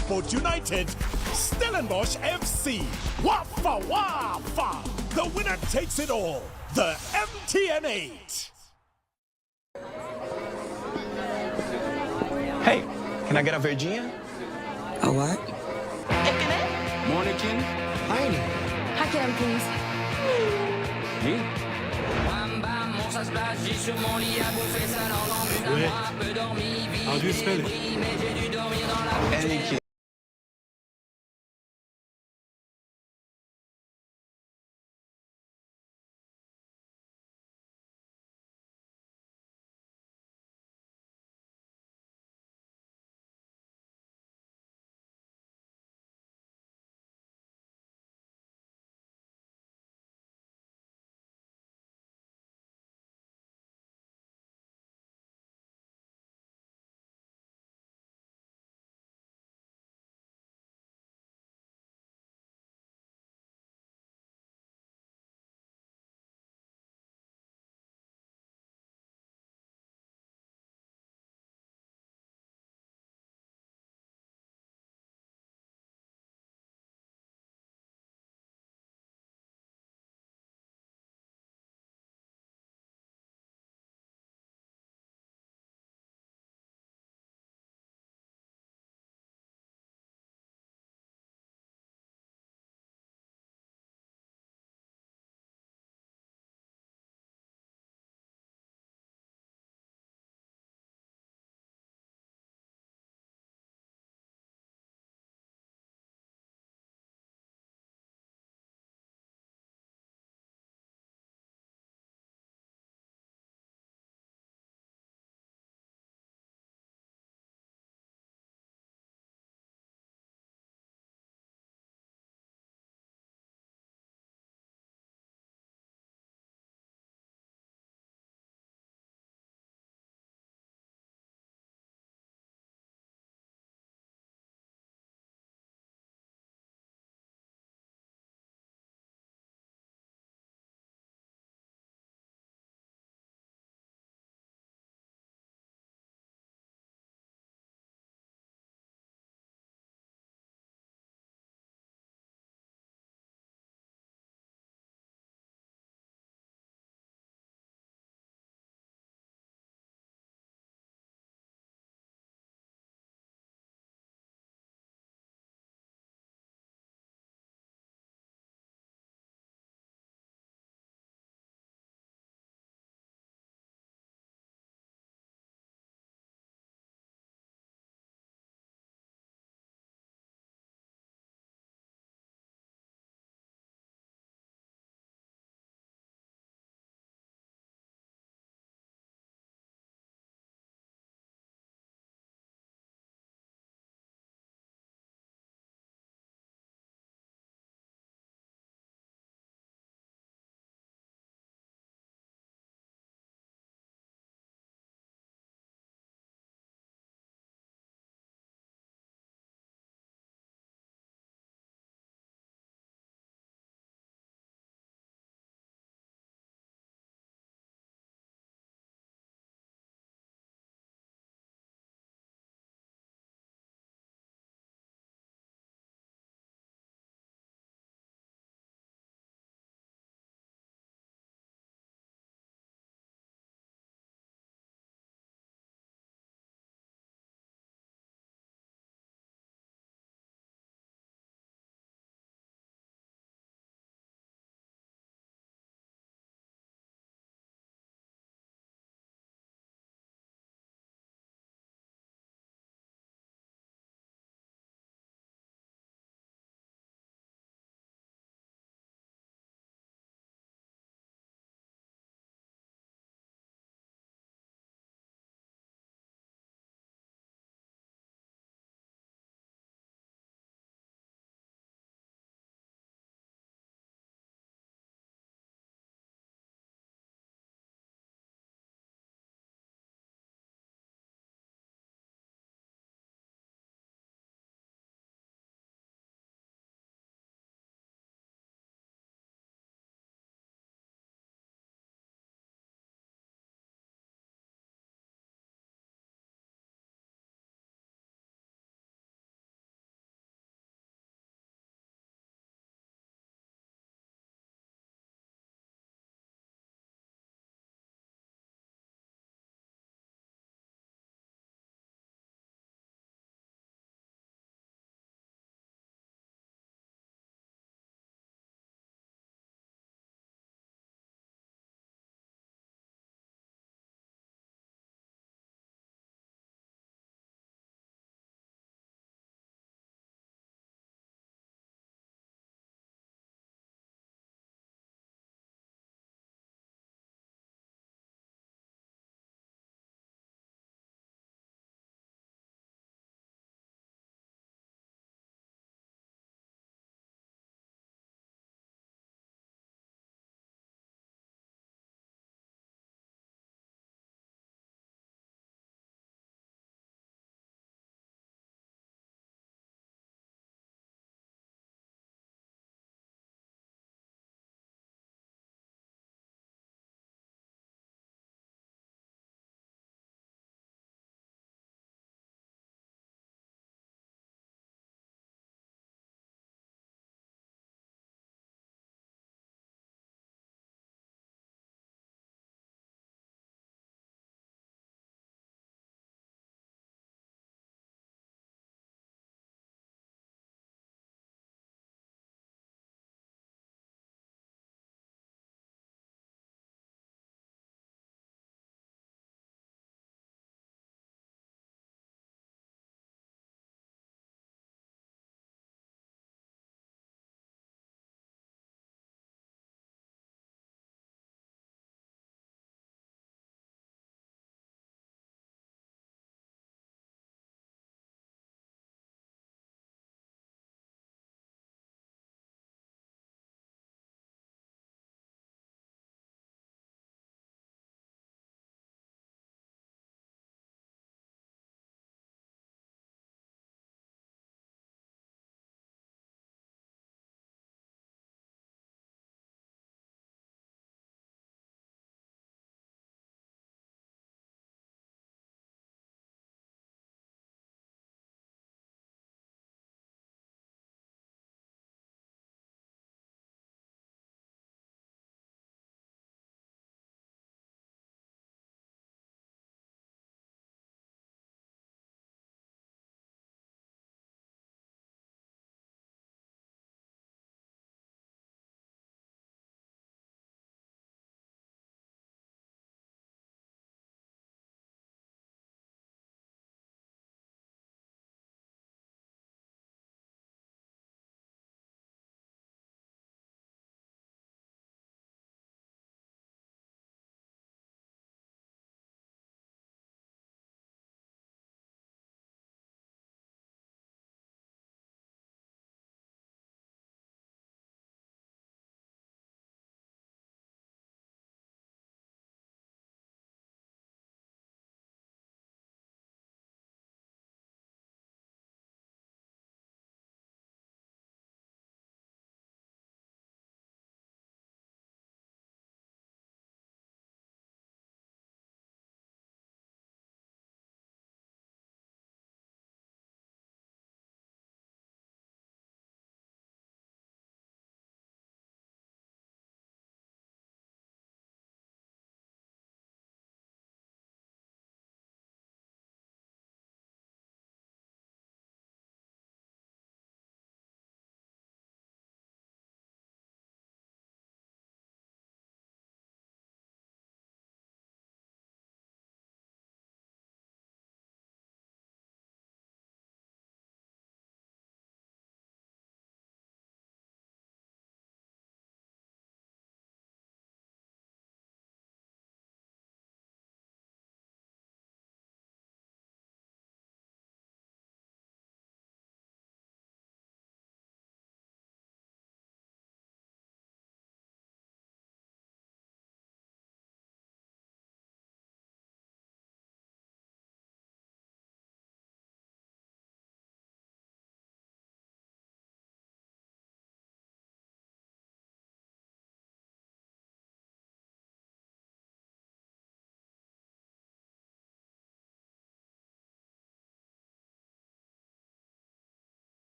Port United. Stellenbosch FC. Wafa Wafa. The winner takes it all. The MTN 8. Hey, can I get a verdinha? A what? Monacan? Heine. Hack it in, please. Me? How do you spell it? L&B.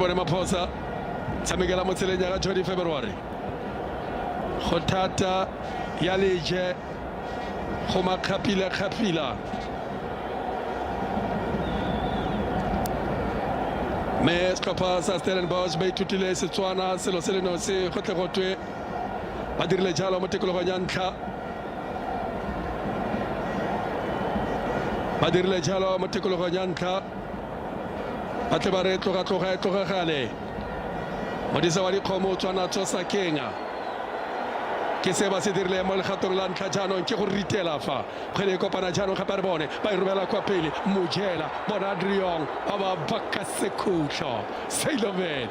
bone maphosa tshamekela mo tseleng ya ga Jody February go thata ya leje go makgapila me setlhopha sa Stellenbosch ba ithutile Setswana selo se leno se gotle gotwe ba dirile jalo mo tikologong ya ntlha ba dirile jalo mo tikologong ya ntlha ba tle ba re tlogagale modisa wa dikgomo tswana tsosa kenga ke se ba se dirile mo legatong la ntlha jaanong ke go ritela fa kgwele kopana jaanong gape re bone ba e romela kwa pele mojela bona Adriong ba ba baka sekhutlho Sailoman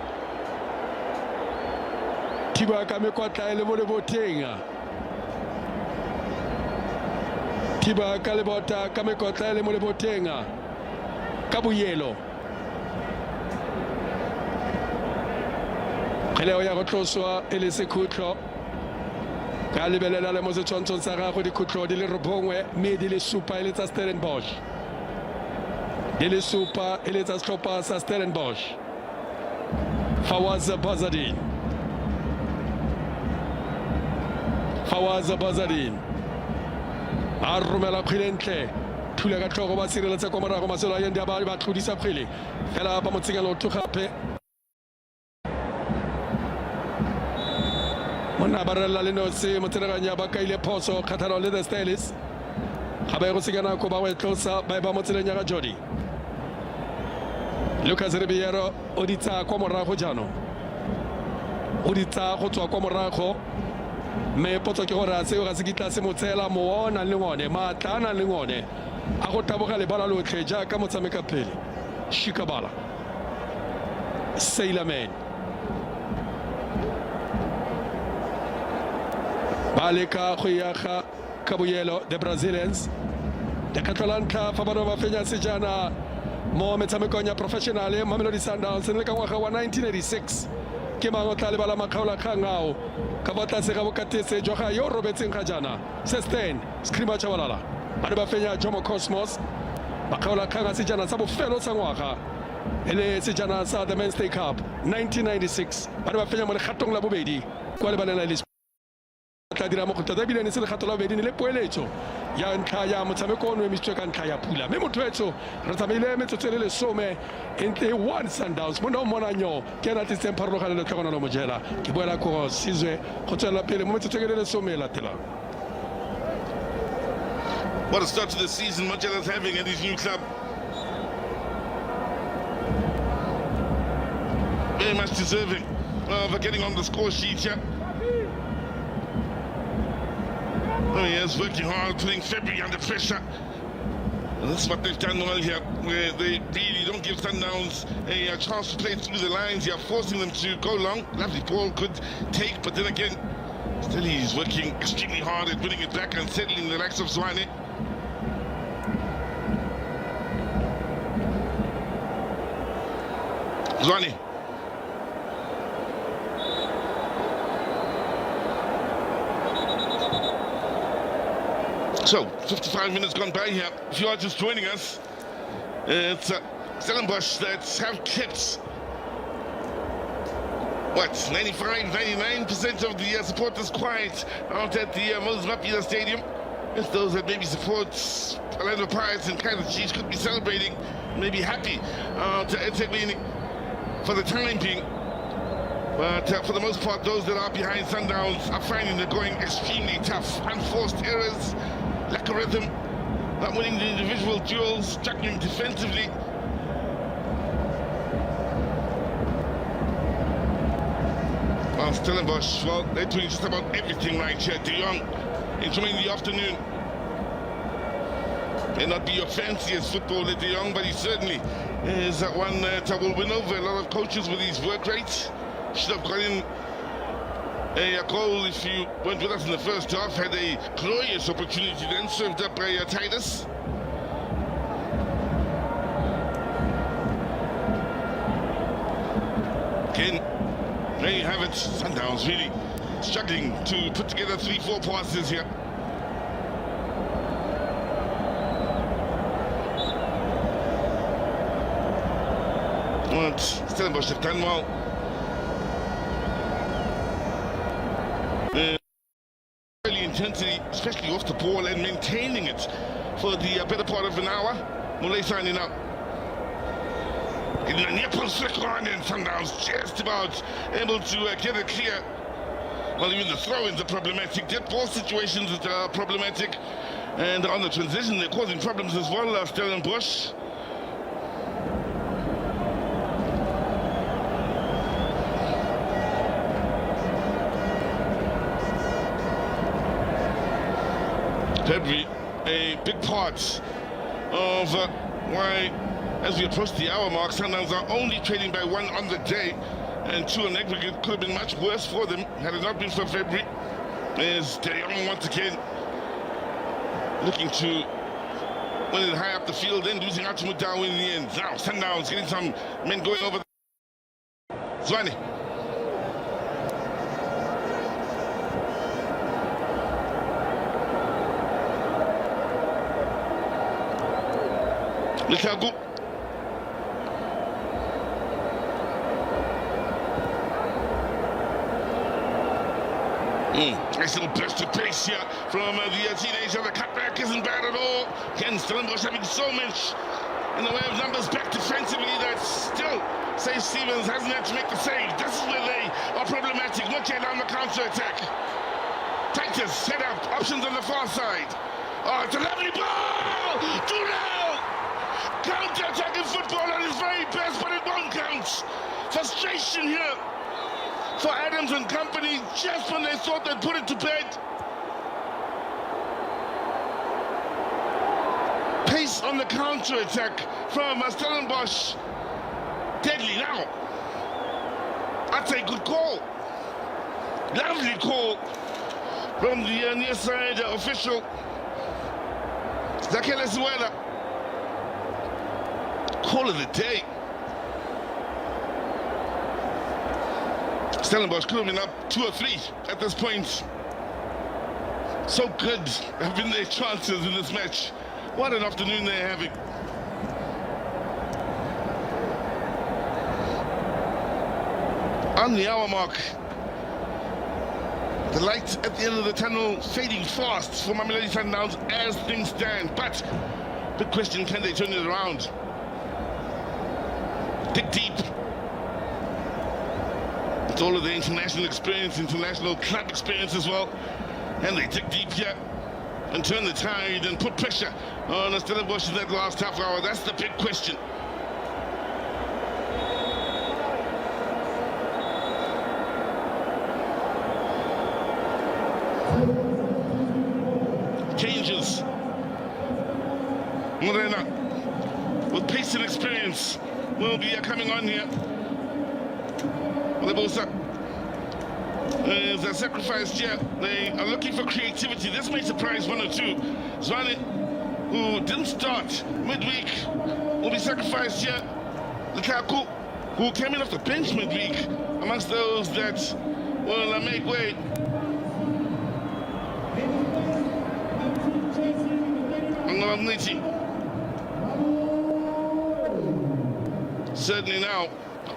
thiba ka mekotla le mo leboteng thiba ka lebota ka mekotla le mo leboteng ka boyelo kgeleo ya go tloswa e le sekhutlho ka lebelela le mo setshwantshong sa gagwe dikhutlo di le robongwe mme di le supa e le tsa Stellenbosch di le supa e le tsa setlhopha sa Stellenbosch Fawaz Bazadin a romela kgwele ntle thula ka tlhogo ba sireletsa kwa morago maselo a yeng di ba tlodisa kgwele fela ba mo tsenya lotho gape monna ba rela le notse motsenaganya ba kaile phoso kgatlhanong le the Stylists ga ba e go senya nako ba e tlosa ba e ba mo tseleng ya ga Jody Lucas Ribeiro o di tsaya kwa morago jaanong o di tsaya go tswa kwa morago mme potso ke gore a seo ga se kitla se mo tseela mo ona le ngone maatla a nang le ngone a go taboga lebala lotlhe jaaka motshameka pele Shikabala Sailoman Baleka go ya ga Kabuyelo the Brazilians the Catalanta fa ba fenya sejana mo metshamekong ya professional Mamelodi Sundowns le ka ngwaga wa 1986 ke mangwe tla le bala makgaola khangao ka batla se ga bokatese jo ga yo robetseng ga jana Sestain Skrima Chabalala ba ba fenya Jomo Cosmos ba kgaola khanga sejana sa bofelo sa ngwaga ele sejana sa the Men's Day Cup 1996 ba fenya mo le kgatong la bobedi kwa le banela le tla dira mo go tla bile ne se le gato la bobedi ne le poeletso ya ntlha ya motshameko ono emisitswe ka ntlha ya pula mme motho etso re tsamaile metsotso le lesome ente one Sundowns mo no monanyo ke na tlitseng pharologano le tlhogona lo mojela ke boela go sizwe go tswela pele mo metsotso le lesome la tela. What a start to the season Mojela's having at his new club. Very much deserving of getting on the score sheet here. Oh, he is working hard, putting February under pressure. And that's what they've done well here, where they really don't give Sundowns a chance to play through the lines. They are forcing them to go long. Lovely ball could take, but then again, still he's working extremely hard at winning it back and settling the likes of Zwane. Zwane. So, 55 minutes gone by here. If you are just joining us, it's Stellenbosch that have kept, 99% of the supporters quiet out at the Moses Mapila Stadium. It's those that maybe support Orlando Pirates and Kaiser Chiefs could be celebrating, maybe happy to Eteglini for the time being. But for the most part, those that are behind Sundowns are finding they're going extremely tough. Unforced errors, lack of rhythm, not winning the individual duels, struggling defensively. Well, Stellenbosch, well, they're doing just about everything right here. De Jong enjoying the afternoon. May not be your fanciest footballer, De Jong, but he certainly is one that will win over a lot of coaches with his work rate. Should have got in a goal if you weren't with us in the first half. Had a glorious opportunity then, served up by Titus. Again, there you have it. Sundowns really struggling to put together 3-4 passes here. Well, front. Stellenbosch have done well. Early intensity, especially off the ball, and maintaining it for the better part of an hour. Mulay signing up. Getting a near post flick on, and Sundowns just about able to get it clear. Well, even the throw-ins are problematic. Dead ball situations are problematic. And on the transition, they're causing problems as well, Stellenbosch. February, a big part of why, as we approach the hour mark, Sundowns are only trading by 1 on the day, and 2 on aggregate. Could have been much worse for them had it not been for February. As De Jong once again looking to win it high up the field, then losing out to Mudau in the end. Now Sundowns getting some men going over. Zwane. Lukaku. Nice little burst of pace here from the teenager. The cutback isn't bad at all. Ken Stellenbosch having so much in the way of numbers back defensively that still, say Stevens hasn't had to make the save. This is where they are problematic. Look at on the counter-attack. Titus, head up, options on the far side. Oh, it's a lovely ball! 2-0! Counter-attack in football at its very best, but it won't count. Frustration here for Adams and company, just when they thought they'd put it to bed. Pace on the counter-attack from Stellenbosch. Deadly now. I'd say good call. Lovely call from the near side official. Zakele Suela. Call of the day. Stellenbosch could have been up 2 or 3 at this point. So good have been their chances in this match. What an afternoon they're having. On the hour mark, the light at the end of the tunnel fading fast for Mamelodi Sundowns as things stand. But big question, can they turn it around? Dig deep. It's all of the international experience, international club experience as well. And they dig deep here and turn the tide and put pressure on Stellenbosch in that last half hour. That's the big question. Changes. Morena, with pace and experience, will be coming on here. There's a sacrifice here. They are looking for creativity. This may surprise 1 or 2. Zwane, who didn't start midweek, will be sacrificed here. Lukaku, who came in off the bench midweek, amongst those that will make way. Certainly now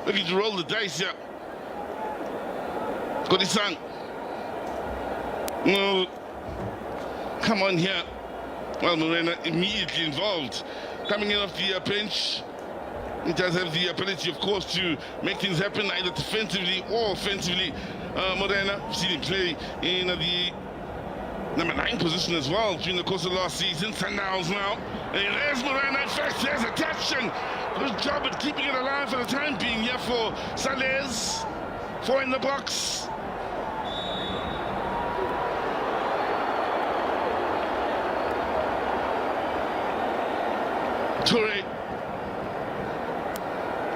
looking to roll the dice here. Godisan. No, come on here. Well, Morena immediately involved. Coming in off the bench. He does have the ability, of course, to make things happen either defensively or offensively. Morena, we've seen him play in the number 9 position as well during the course of last season. Sundowns now. And there's Morena. In fact, there's a touch, and good job at keeping it alive for the time being here for Salez. 4 in the box. Toure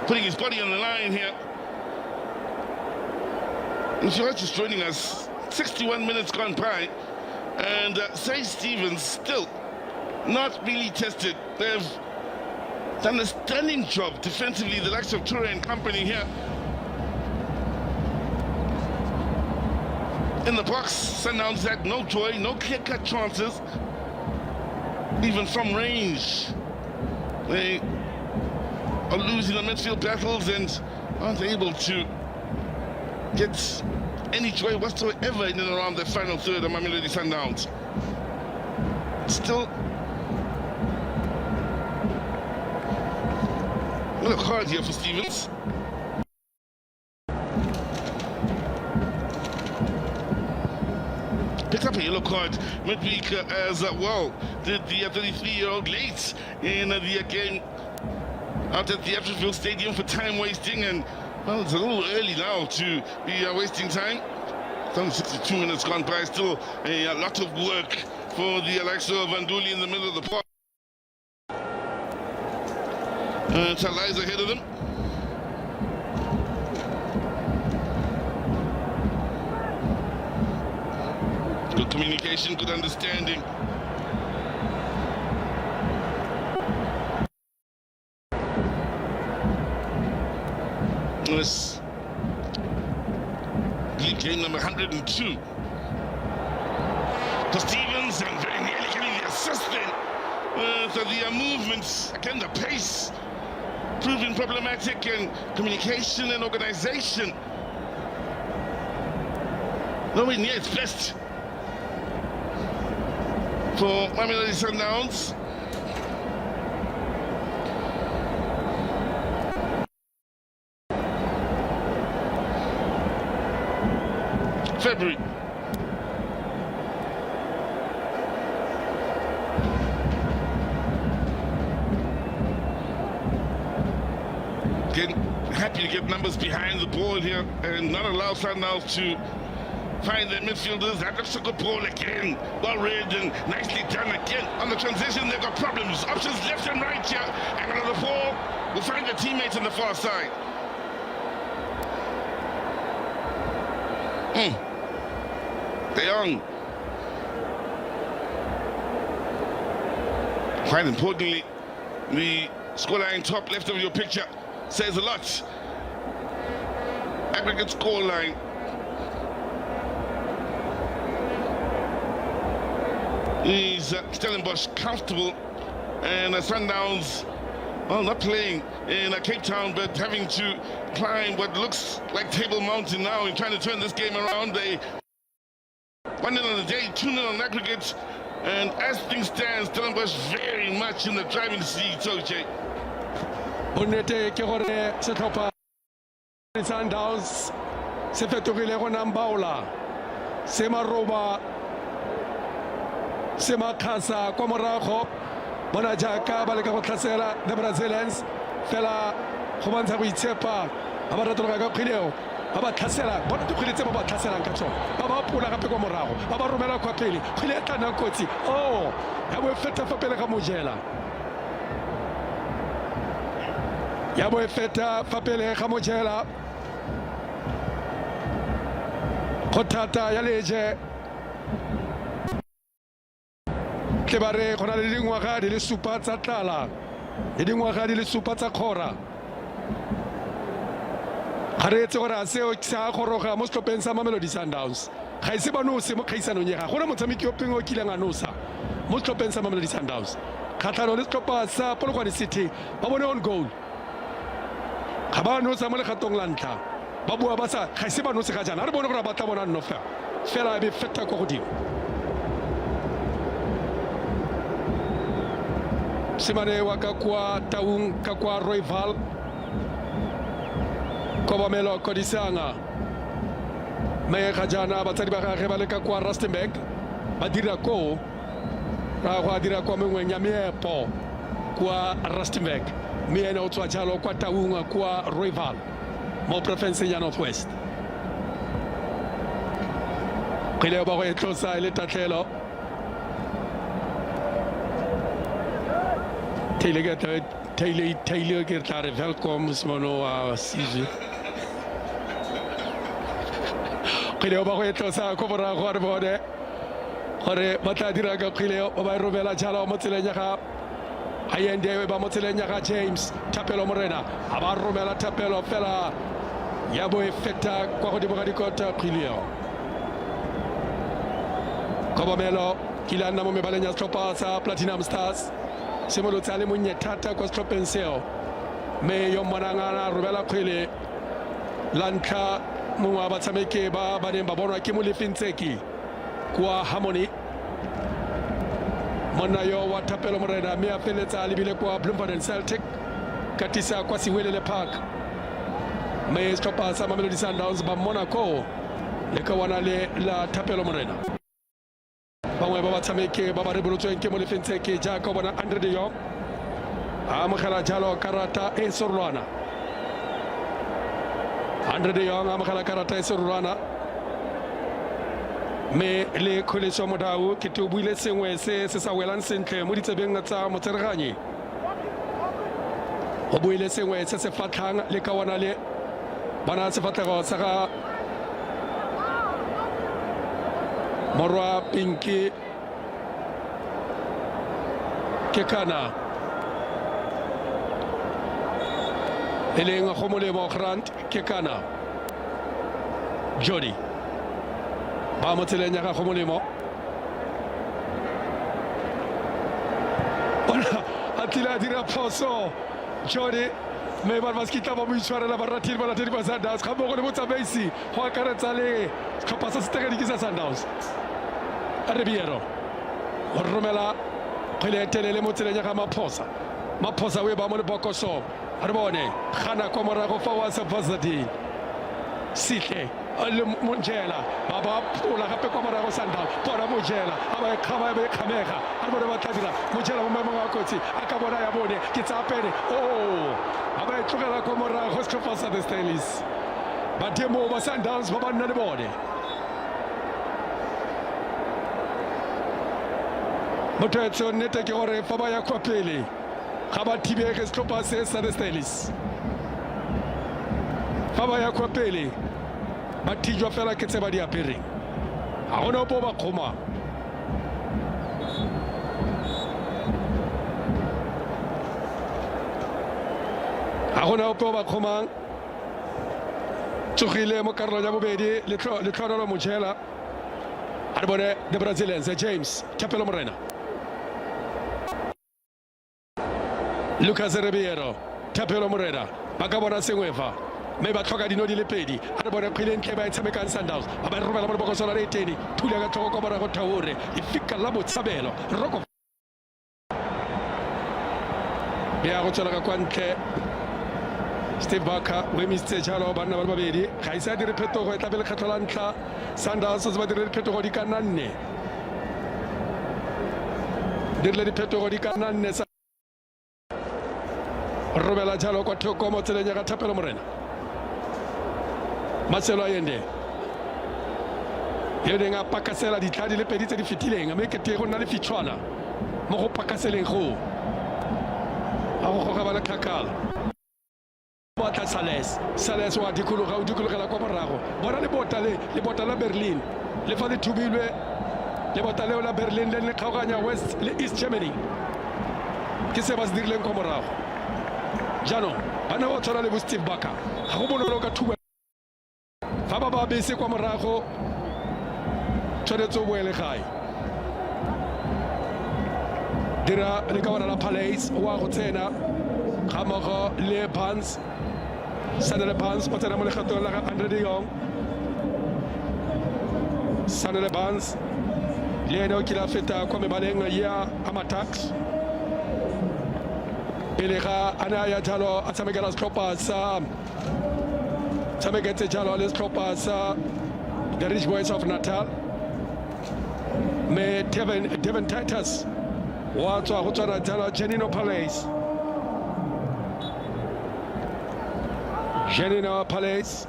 putting his body on the line here. If you're just joining us, 61 minutes gone by, and Say Stevens still not really tested. They've done a stunning job defensively, the likes of Toure and company here. In the box, Sundowns had no joy, no clear-cut chances, even from range. They are losing the midfield battles and aren't able to get any joy whatsoever in and around the final third of Mamelodi Sundowns. Still, a little hard here for Stevens. Picked up a yellow card midweek as well. Did the 33-year-old late in the game out at the Everfield Stadium for time wasting, and well, it's a little early now to be wasting time. It's only 62 minutes gone by, still a lot of work for the likes of Vanduli in the middle of the park. Talai's ahead of them. Good communication, good understanding. This league game number 102 for Stevens, and very nearly getting the assist then. So the movements, again the pace, proving problematic, and communication and organization nowhere near its best for Mamelodi Sundowns. February. Again, happy to get numbers behind the ball here and not allow Sundowns to find their midfielders. That looks a good ball again. Well read and nicely done again. On the transition, they've got problems. Options left and right here. And another ball will find their teammates on the far side. De Jong. Quite importantly, the scoreline top left of your picture says a lot. Aggregate scoreline. Is Stellenbosch comfortable, and Sundowns, well, not playing in Cape Town, but having to climb what looks like Table Mountain now in trying to turn this game around. They 1-0 on the day, 2-0 on aggregate, and as things stand, Stellenbosch very much in the driving seat. Soche. Bonnete ke gore setlhopha Sundowns se fetogile go nambaola se maroba se makgasa kwa morago bona jaaka ba leka go tlhasela the Brazilians fela go bontsha go itshepa ba ba ratologa ka kgweleo ba ba tlhasela bona dikgwele tse ba ba tlhaselang ka tsona ba ba pola gape kwa morago ba ba romela kwa pele kgwele e tla kotsi ya bo feta fa pele ga mojela ya bo feta fa pele ga mojela go thata ya leje ke bare go na le dingwaga di le supa tsa tlala le dingwaga di le supa tsa kgora ga re etse gore a seo sa goroga mo setlhopheng sa Mamelodi Sundowns ga ise ba no se mo kgaisanong ya ga gona motshameki o peng o kileng a nosa mo setlhopheng sa Mamelodi Sundowns kgatlhanong le setlhopha sa Polokwane City ba bone on goal ga ba nosa mo legatong la ntlha ba bua ba sa ga ise ba nose ga jana re bone gore ba tla bona nno fela be feta kwa godimo Simane wa kakwa taung kakwa Royval Kobamelo Kodisanga me ga jana batsadi ba gagwe ba le kakwa Rustenburg ba dira go dira kwa mengweng ya meepo kwa Rustenburg me ene o tswa jalo kwa taung kwa Royval mo province ya Northwest kile ba go etlosa ile tatlelo Taylor ke tla welkom smono wa sizi kile ba go etlosa go bora go re bone gore ba tla dira ka kile ba robela jalo mo tseleng ya ga Hayende ba mo tseleng ya ga James Tapelo Morena a ba romela Tapelo fela ya bo efeta kwa go diboga dikota kile Kobamelo kila nna mo mebaleng ya setlhopha sa Platinum Stars Semolo tsale mo nyethata kwa setlhopheng seo me yo monangana robela kgwele lantlha mongwe wa batshameki ba neng ba bonwa ke Molefintseki kwa Harmony. Monna yo wa Thapelo Morena mme a feletsa a lebile kwa Bloemfontein Celtic katisa kwa Sewelele Park. Mme setlhopha sa Mamelodi Sundowns ba Monaco le ka wana le la Thapelo Morena. Bangwe ba batshameki ba ba rebolotsweng ke Molefintseki jaaka bona Andre de Jong a amogela jalo karata e sorolwana. Andre de Jong a amogela karata e sorolwana me le kgoleso modau ke te buile sengwe se sa welang sentle mo ditsebeng tsa motsereganyi. O buile sengwe se se fatlhang le ka wana le bana sefatlhego sa ga morwa Pinky ke kana e leng go molemo Grant ke kana Jody ba mo tseleng ya ga go molemo bona a tila dira phoso Jody me ba skita ba mo itshwarela ba ratile ba latedi ba Sundowns ga mo go le botsamaisi go akaretsa le setlhopha sa setegeniki sa Sundowns. Ribeiro o romela kgwele e telele mo tseleng ya ga Maphosa o e ba mo lebokoso re bone gana kwa morago fa wa Sapazadi Sihle le Monjela ba ba pula gape kwa morago Sundowns bona Monjela a ba khamega a bone ba tladira Monjela mo maemong a kotsi a ka bona ya bone ke tsa pele a ba e tlogela kwa morago setlhopha sa the Steelers ba demo ba Sundowns ba nna le bone. Motho nnete ke gore fa ba ya kwa pele ga ba thibege setlhopha se sa the Steelers. Fa ba ya kwa pele ba thijwa fela ke tse ba di apereng ga gona opo ba kgoma. Ga gona opo ba kgomang tsogile mo karolong ya bobedi le tlhodolo Mojela a re bone the Brazilians James Thapelo Morena Lucas Ribeiro Thapelo Morena ba ka bona sengwe fa me ba tlhoka dino di le pedi a re bone kgwele ntle ba e tshamekang Sundowns ba ba romela mo lebokoso la reteni thula ka tlhoko kwa morago Traore e fika la botshabelo roko ya go tswela ka kwa ntle. Steve Barker o emisitse jalo banna ba le babedi ga isa dire phetogo e tla pele kgetlo la ntlha Sundowns se ba dire diphetogo di ka nna nne dirile diphetogo di ka nna nne sa robela jalo kwa thoko mo tseleng ya ga Thapelo Morena Marcelo Ayende yo neng a pakasela ditlha di le pedi tse di fetileng mme ke te go nna le fitshwana mo go pakaseleng go a go goga ba le kgakala batla Sales wa dikologela kwa morago bona le bota la Berlin le fa le thubilwe le bota leo la Berlin le kgaoganya West le East Germany ke se ba se dirileng kwa morago jaanong bana ba tshwana le bo Steve Barker ga go bonolo ka thuba fa ba bese kwa morago tshwanetse o boele gae dira le ka bona la Palace wa go tsena ga mogo le Barnes Sanele Barnes o tsena mo legatong la ga Andre de Jong Sanele Barnes le ene o kile a feta kwa mebaleng ya Amatax pele ga a ne a ya jalo a tshamekela setlhopha sa tshameketse jalo le setlhopha sa the Rich Boys of Natal me Devin Titus wa tswa go tswana jalo Janino Palace Janino Palace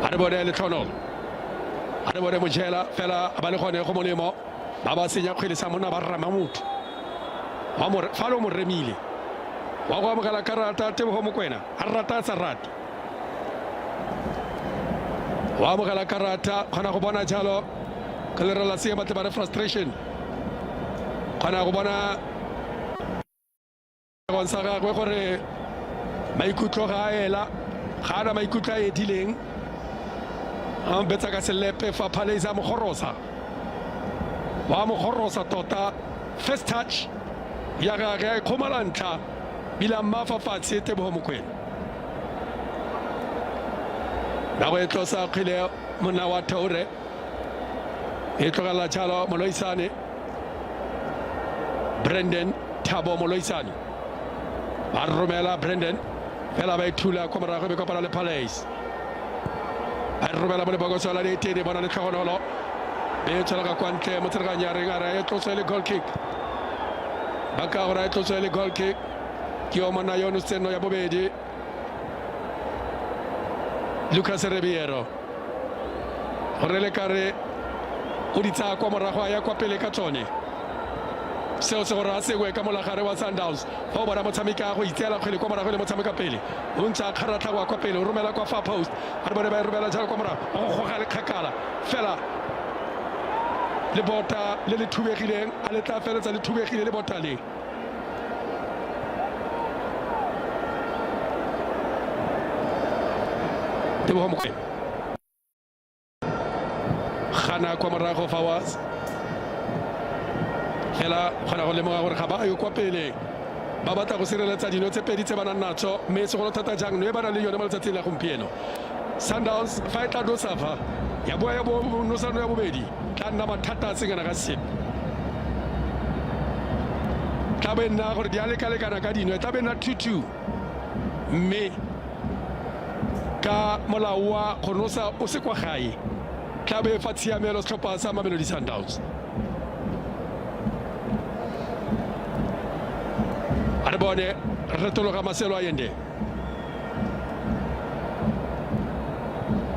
a re bone le tlhono a re bone Mojela fela ba le gone go molemo ba ba senya kgwele sa monna ba rama motho fa lo mo remile wa go amogela karata Tebogo Mokoena a rata sa rata wa amogela karata kgona go bona jalo ka le rela se batle ba re frustration kgona go bona go sa gagwe gore maikutlo ga ela ga ana maikutlo a edileng a betsa ka selepe fa Palace a mogorosa tota first touch ya gage a ikgomala ntlha bile a mmafa fatshe Tebogo Mokoena nako e tlosa kgwele monna wa Theure e tlogela Tjalo Moloisane Brandon Thabo Moloisane ba romela Brandon fela ba ithula kwa morago be kopana le Palace ba romela mo lebokoso la ditene bona le tlhogonolo be tsela ka kwantle mo tsereganya re ngara e tlosa le goal kick ba ka gore e tlosa le goal kick ke o mona Yonu Seno ya bobedi Lucas Ribeiro gore le kare o ditsa kwa morago ya kwa pele ka tsone seo se gore a segwe ka molagare wa Sundowns fa o bona motshameka go itseela kgwele kwa morago le motshameka pele o ntse kgaratlha kwa pele o romela kwa far post a bone ba romela jalo kwa morago go goga le kgakala fela le bota le thubegileng a le tla feletsa le thubegile le bota le Tebogo Mokoena gana kwa morago fa wa fela gona go lemoga gore ga ba yo kwa pele ba batla go sireletsa dino tse pedi tse ba nang natso mme segolo thata jang no e ba nang le yone mo letsatsing la gompieno Sundowns fa e tla dosafa ya boa ya nosano ya bobedi tla nna mathata a tsengana ka sepe tla be nna gore di a lekalekana ka dino e tla be nna 2-2 mme ka molao wa go nosa o se kwa gae tla be fa tshiamelo setlhopha sa Mamelodi Sundowns a re bone re tologa Maselo a Yende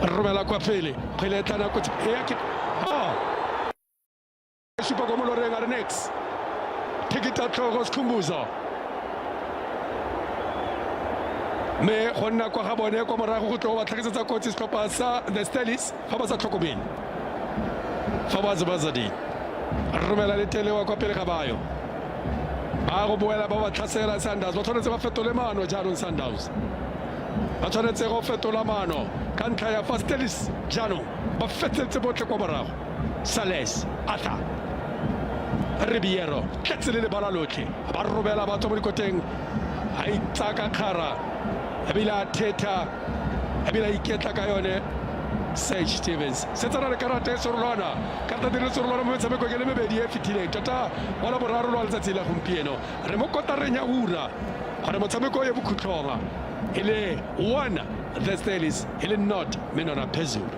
re romela kwa pele kgwele e tlana kotsi supa ko moloreng a re next theketa tlhogo Sikhumbuzo me go nna kwa ga bone kwa morago go tlo ba tlhagisetsa kotsi setlhopha sa the Stellis fa ba sa tlhokomele fa ba zabazadi re romela le tele wa kwa pele ga bayo ba go boela ba ba tlhasela Sundowns ba tshwanetse ba fetole maano jaanong Sundowns ba tshwanetse go fetola maano ka ntlha ya fa Stellis jaanong ba fetsetse botlhe kwa morago Sales Atha Ribeiro tletse le bala lotlhe ba robela batho mo dikoteng a itsaka kgara ebile a theta ebile a iketla ka yone Sage Stevens setsana le karata e sorolwana karata dire sorolwana mo metshameko ke le mebedi e fetileng tota wala boraro lwa letsatsi la gompieno re mo kotareng ya ura gore motshameko e bokhutlhonga e le 1 the Stellis e le not menona phezulu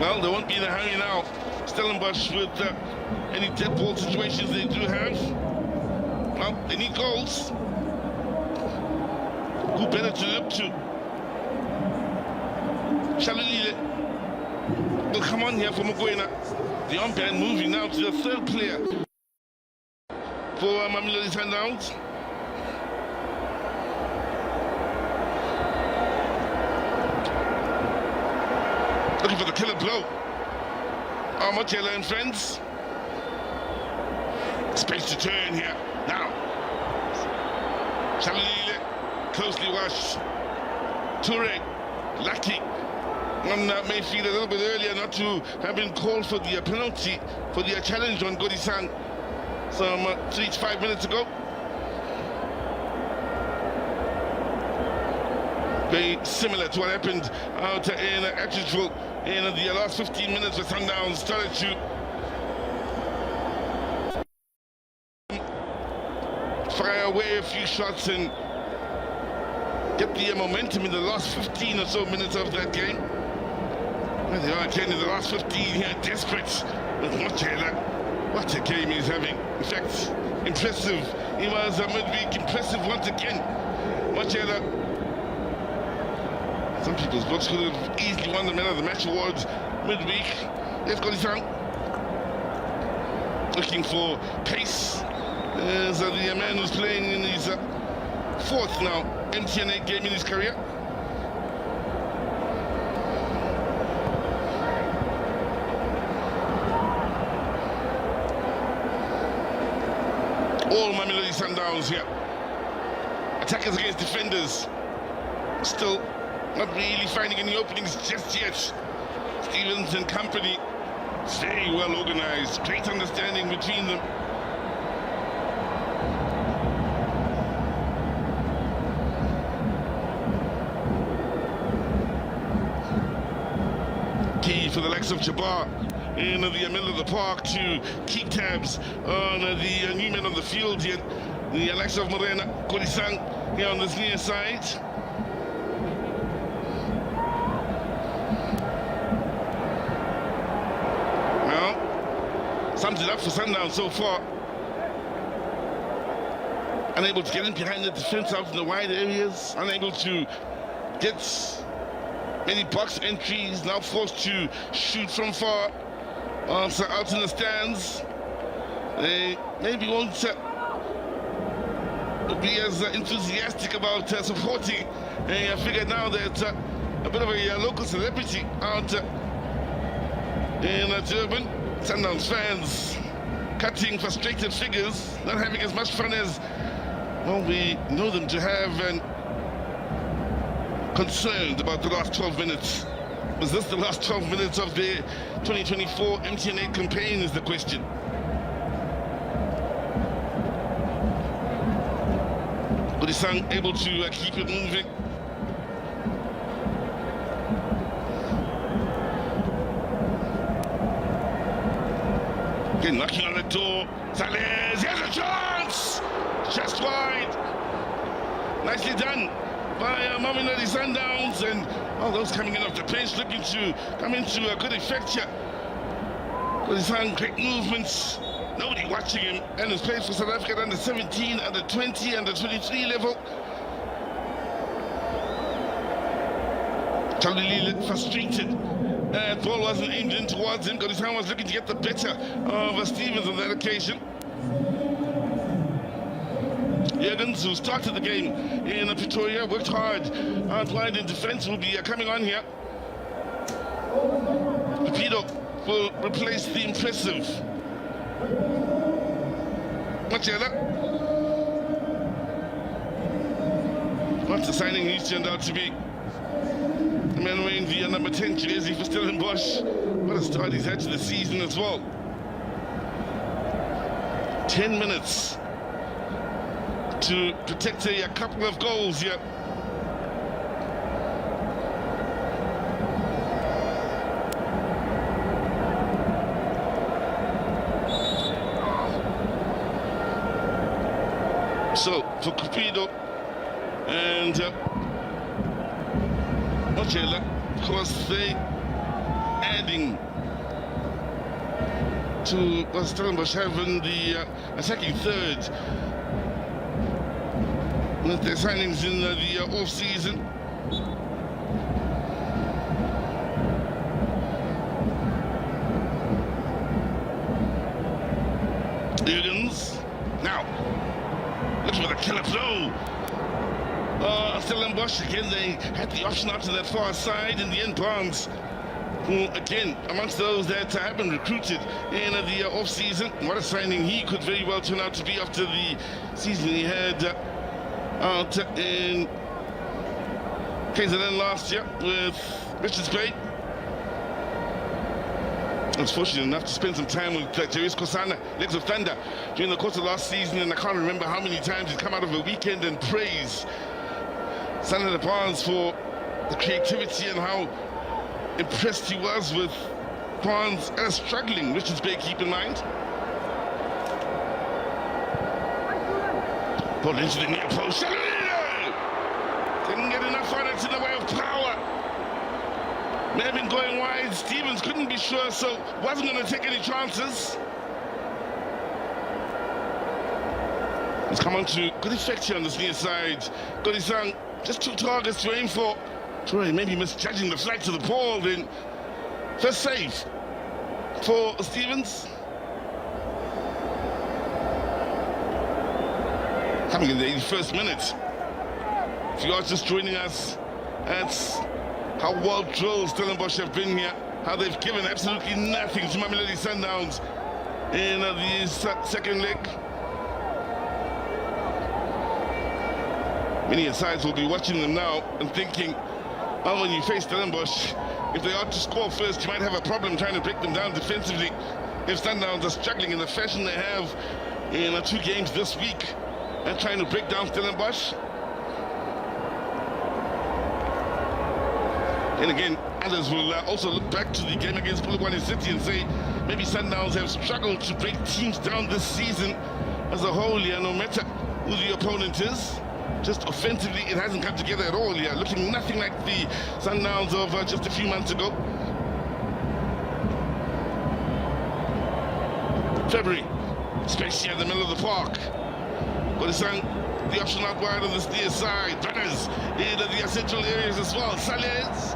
Well, they won't be in a hurry now. Stellenbosch with any dead ball situations they do have. Well, they need goals. Who better to look to? Shalulile will come on here for Mokoena. The umpire moving now to the third player for Mamelodi Sundowns. Looking for the killer blow. Armachella and friends. Space to turn here. Now. Shalulile, closely watched. Toure, lucky. One that may feel a little bit earlier not to have been called for the penalty for the challenge on Godisan some 3 to 5 minutes ago. Very similar to what happened out in Atteridgeville in the last 15 minutes with Sundowns started to fire away a few shots and get the momentum in the last 15 or so minutes of that game. Well, they are again in the last 15 here, desperate with Mochela. What a game he's having. In fact, impressive. He was midweek impressive once again. Mochela. Some people's books could have easily won the Man of the Match awards midweek. Let's go, Lisang. Looking for pace. There's the man who's playing in his fourth now MTN game in his career. All Mamelodi Sundowns here. Attackers against defenders. Still not really finding any openings just yet. Stevens and company, very well organized, great understanding between them. Key for the likes of Jabbar in the middle of the park to keep tabs on the new men on the field here. The likes of Morena, Kolisang here on this near side. Well, sums it up for Sundowns so far. Unable to get in behind the defense out in the wide areas, unable to get many box entries, now forced to shoot from far. So out in the stands, they maybe won't be as enthusiastic about supporting a figure now that a bit of a local celebrity out in Durban. Sundowns fans cutting frustrated figures, not having as much fun as well we know them to have, and concerned about the last 12 minutes. Was this the last 12 minutes of the 2024 MTN campaign is the question. Kolisang able to keep it moving. Again, knocking on the door. Salez, here's a chance! Just wide. Nicely done by Mamelodi Sundowns, and all those coming in off the bench looking to come into a good effect here. Kolisang, great movements. Nobody watching him, and his plays for South Africa at under 17, under 20, under 23 level. Totally frustrated. The ball wasn't aimed in towards him. Kolisang was looking to get the better of Stevens on that occasion. Jurgens, who started the game in Pretoria, worked hard out wide in defense, will be coming on here. Rapido will replace the impressive Machela. What's the signing he's turned out to be? The man wearing the number 10 jersey for Stellenbosch. What a start he's had to the season as well. 10 minutes to protect a couple of goals here. So for Cupido and Mochela, of course, they adding to Stellenbosch having the attacking third with their signings in the off-season. Jurgens now looking for the killer blow. Stellenbosch again, they had the option out to that far side. In the end, Barnes, who again amongst those that have been recruited in the off-season. What a signing he could very well turn out to be after the season he had out in KZN last year with Richards Bay. I was fortunate enough to spend some time with Jerry Kosana, Legs of Thunder, during the course of last season, and I can't remember how many times he'd come out of a weekend and praise Senator Barnes for the creativity and how impressed he was with Barnes and a struggling Richards Bay, keep in mind. Ball into the near post. Didn't get enough on it in the way of power. May have been going wide. Stevens couldn't be sure, so wasn't going to take any chances. He's come on to good effect here on this near side. Kolisang, just 2 targets to aim for. Troy maybe misjudging the flight to the ball. Then first save for Stevens. Coming in the 81st minute. If you are just joining us, that's how well drilled Stellenbosch have been here. How they've given absolutely nothing to Mamelodi Sundowns in the second leg. Many sides will be watching them now and thinking, And when you face Stellenbosch, if they are to score first, you might have a problem trying to break them down defensively. If Sundowns are struggling in the fashion they have in 2 games this week and trying to break down Stellenbosch. And again, others will also look back to the game against Polokwane City and say maybe Sundowns have struggled to break teams down this season as a whole, yeah, no matter who the opponent is. Just offensively, it hasn't come together at all, yeah, looking nothing like the Sundowns of just a few months ago. February, especially in the middle of the park. Godisang, the option out wide on this near side. Runners in the central areas as well. Salles.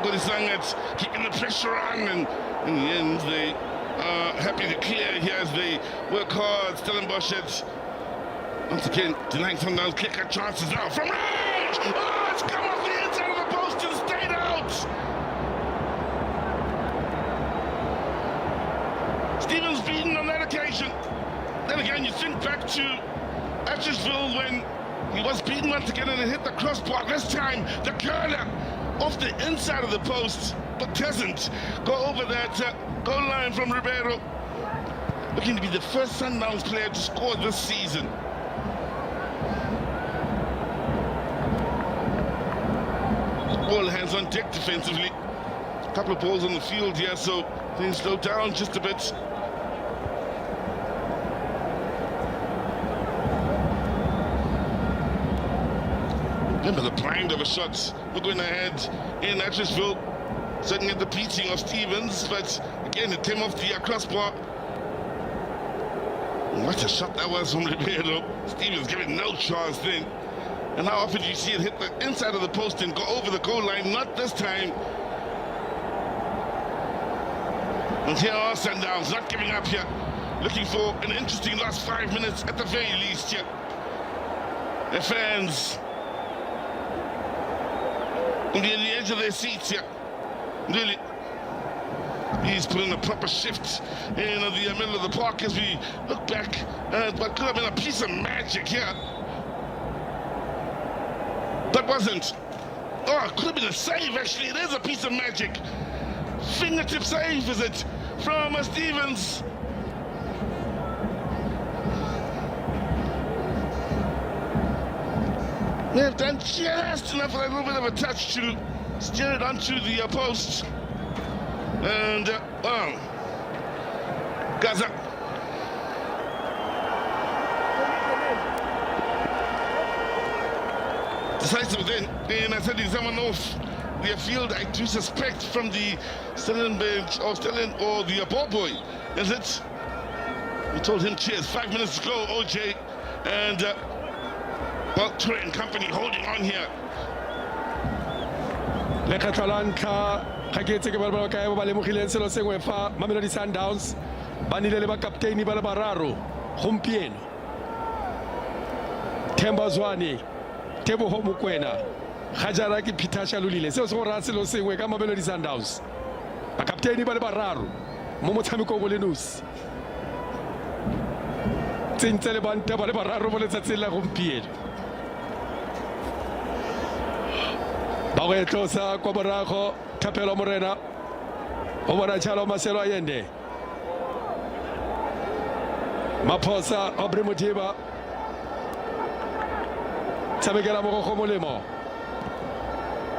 Godisang at keeping the pressure on, and in the end they are happy to clear here as they work hard. Stellenbosch at once again denying Sundowns clear-cut chances now from range. Oh, it's come off the inside of the post and stayed out. Stevens beaten on that occasion. Then again, you think back to Atchesville when he was beaten once again and it hit the crossbar. This time, the curler off the inside of the post, but doesn't go over that goal line from Ribeiro. Looking to be the first Sundowns player to score this season. All hands on deck defensively. A couple of balls on the field here, so things slow down just a bit. Remember the blind of a shot. We're going ahead in Atchesville. Certainly the beating of Stevens, but again it came off the crossbar. What a shot that was from Ribeiro. Stevens giving no chance then. And how often do you see it hit the inside of the post and go over the goal line? Not this time. And here are Sundowns, not giving up here. Looking for an interesting last 5 minutes at the very least here. Their fans on the edge of their seats here. Really, he's putting a proper shift in the middle of the park as we look back at what could have been a piece of magic here. That wasn't. Oh, it could have been a save, actually. It is a piece of magic. Fingertip save, is it, from Stevens. They've done just enough for a little bit of a touch to steer it onto the post. And, Gaza. Decisive then, and sending someone off the field, I do suspect, from the Stellenbosch or the ball boy, is it? We told him cheers 5 minutes ago, OJ, and well, Toure and company holding on here. Le kgetlo la ntlha ga ke etse ke ba le kae ba lemogileng selo sengwe fa Mamelodi Sundowns ba nile le ba kapteini ba le bararo gompieno. Themba Zwane, Teboho Mokoena, ga jara ke Peter Shalulile. Seo se go raya selo sengwe ka Mamelodi Sundowns. Ba kapteini ba le bararo mo motshamekong o le nosi. Tsentse le banta ba le bararo mo letsatsing la gompieno. Ba go etlosa kwa morago Thapelo Morena o bona Tshalo Maselo Ayende. Maphosa Aubrey Modiba tshamekela mo go molemo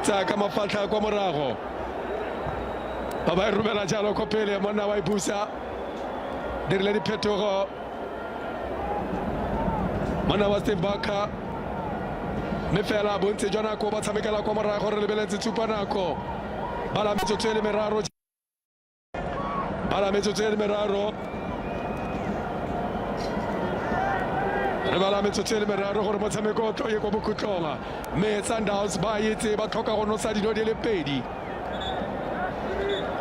tsa ka mafatla kwa morago ba ba rumela jalo ko pele monna wa ibusa dirile diphetogo monna wa Stembaka me fela bontse jana ko ba tshamekela kwa morago re lebeletse tsupanako bala metsotso le meraro re bala metsotso le meraro gore motshameko o ye go bokhutlonga me Sundowns ba yetse ba tlhoka go nosa dino di le pedi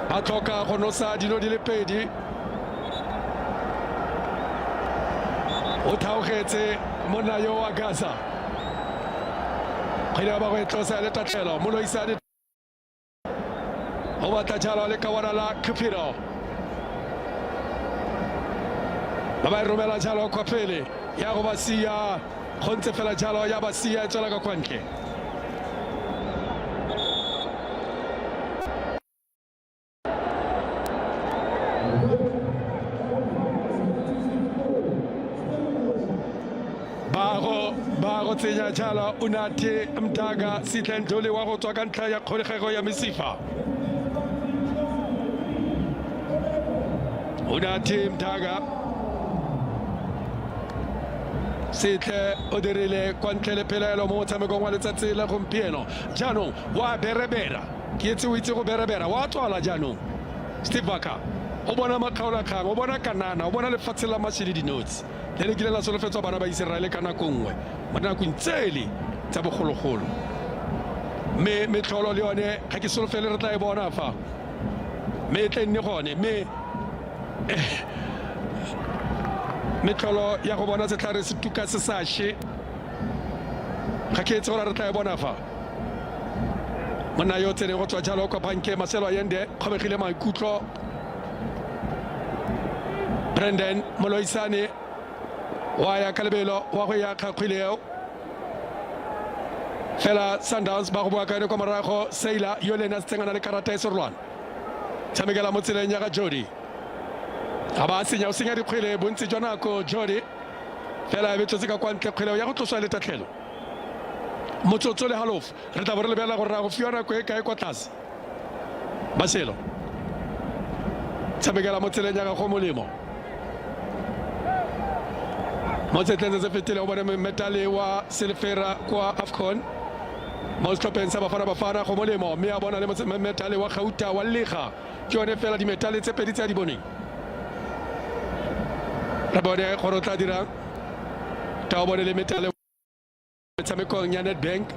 ba tlhoka go nosa dino di le pedi o thaogetse monna yo wa Gaza kgile ba go etlosa le tatlhelo mo loisane o batla jalo le kawana la Kupiro ba e romela jalo kwa pele ya go ba sia gontse fela jalo ya ba sia tswela ka kwantle ba go tsenya jalo Unate Mdaga Sitlendole wa go tswa ka ntlha ya kgolegego ya mesifa Unate Mdaga Sitle o dirile kwa ntle le pelaelo mo motshamekong wa letsatsi la gompieno jaanong wa berebera ke etse o itse go berebera wa tswala jaanong Steve Baka o bona makgaolakgang o bona kanana o bona lefatshe la mashedi dinotsi le le kile la solofetswa bana ba Iseraele ka nako nngwe mo nakong tsele tsa bogologolo me metlholo le yone ga ke solofele re tla e bona fa me tle nne gone metlholo ya go bona setlhare se tuka se sashe ga ke etse gore re tla e bona fa monna yo tseneng go tswa jalo kwa banke Maselo Ayende kgobegile maikutlo Brendan Moloisane wa ya kalebelo wa go ya kgakgwileo fela Sundowns ba go bua ka ene kwa morago Seila yo le ena tsengana le karata e serolwana tshamekela mo tseleng ya ga Jody a ba senya o senya dikgwele bontsi jwa nako Jody fela e betlotse ka kwa ntle kgweleo ya go tloswa le tatlhelo motsotso le halofo re tla bo re lebela gore ra go fiwa nako e kae kwa tlase Maselo tshamekela mo tseleng ya ga go molemo mo tsetleng se fetile o bone metale wa Silfera kwa AFCON mo setlhopheng sa Bafana go molemo mme a bona le metale wa Gauta wa Lega ke yone fela dimetale tse pedi tsa di boneng re bone gore o tla dirang ta o bone le metale metshamekong ya Nedbank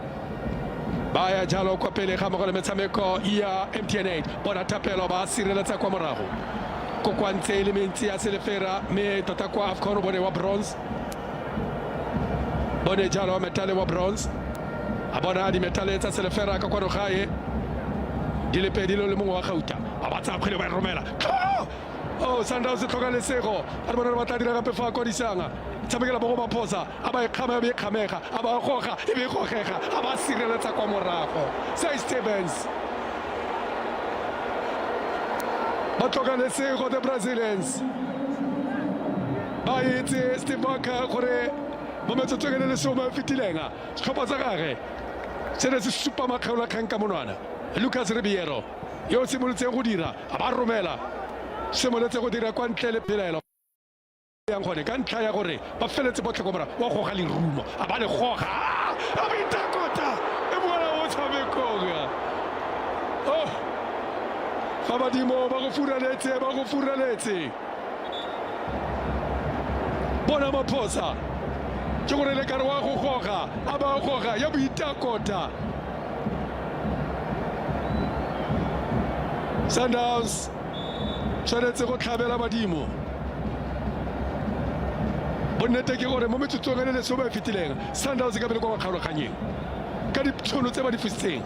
ba ya jalo kwa pele ga mo le metshameko ya MTN bona tapelo ba sireletsa kwa morago ko kwa ntse le mentsi ya Silfera me tota kwa AFCON bone wa bronze bone jalo metale wa bronze a bona di metale tsa Silfera ka kwano gae di le pedi le mongwe wa Gauta a ba tsa kgwele ba romela oh Sundowns se tlhoka lesego a re bona ba tla dira gape fa kwa disanga tshamekela bo go ba phosa a ba ikgama be kgamega a ba goga e be gogega a ba sireletsa kwa morago Sai Stevens ba tlhoka lesego the Brazilians ba itse Steve Baka gore mo metsotso ke le soma fitilenga setlhopha sa gage se ne se supa makgaola kgang ka monwana Lucas Ribeiro yo se moletse go dira a ba romela se moletse go dira kwa ntle le pelaelo yang gone ka ntlha ya gore ba feletse botlhe ko mora wa goga le rumo a ba le goga a ba itakota e bona o tshamekong oh fa badimo ba go furaletse bona maphosa ke gore le kare wa go goga a ba goga ya boitakota Sundowns tshwanetse go tlhabela badimo bonnete ke gore mo metsotsong le so ba fitileng Sundowns ka bele kwa kgaologanyeng ka ditšhono tse ba di fusitseng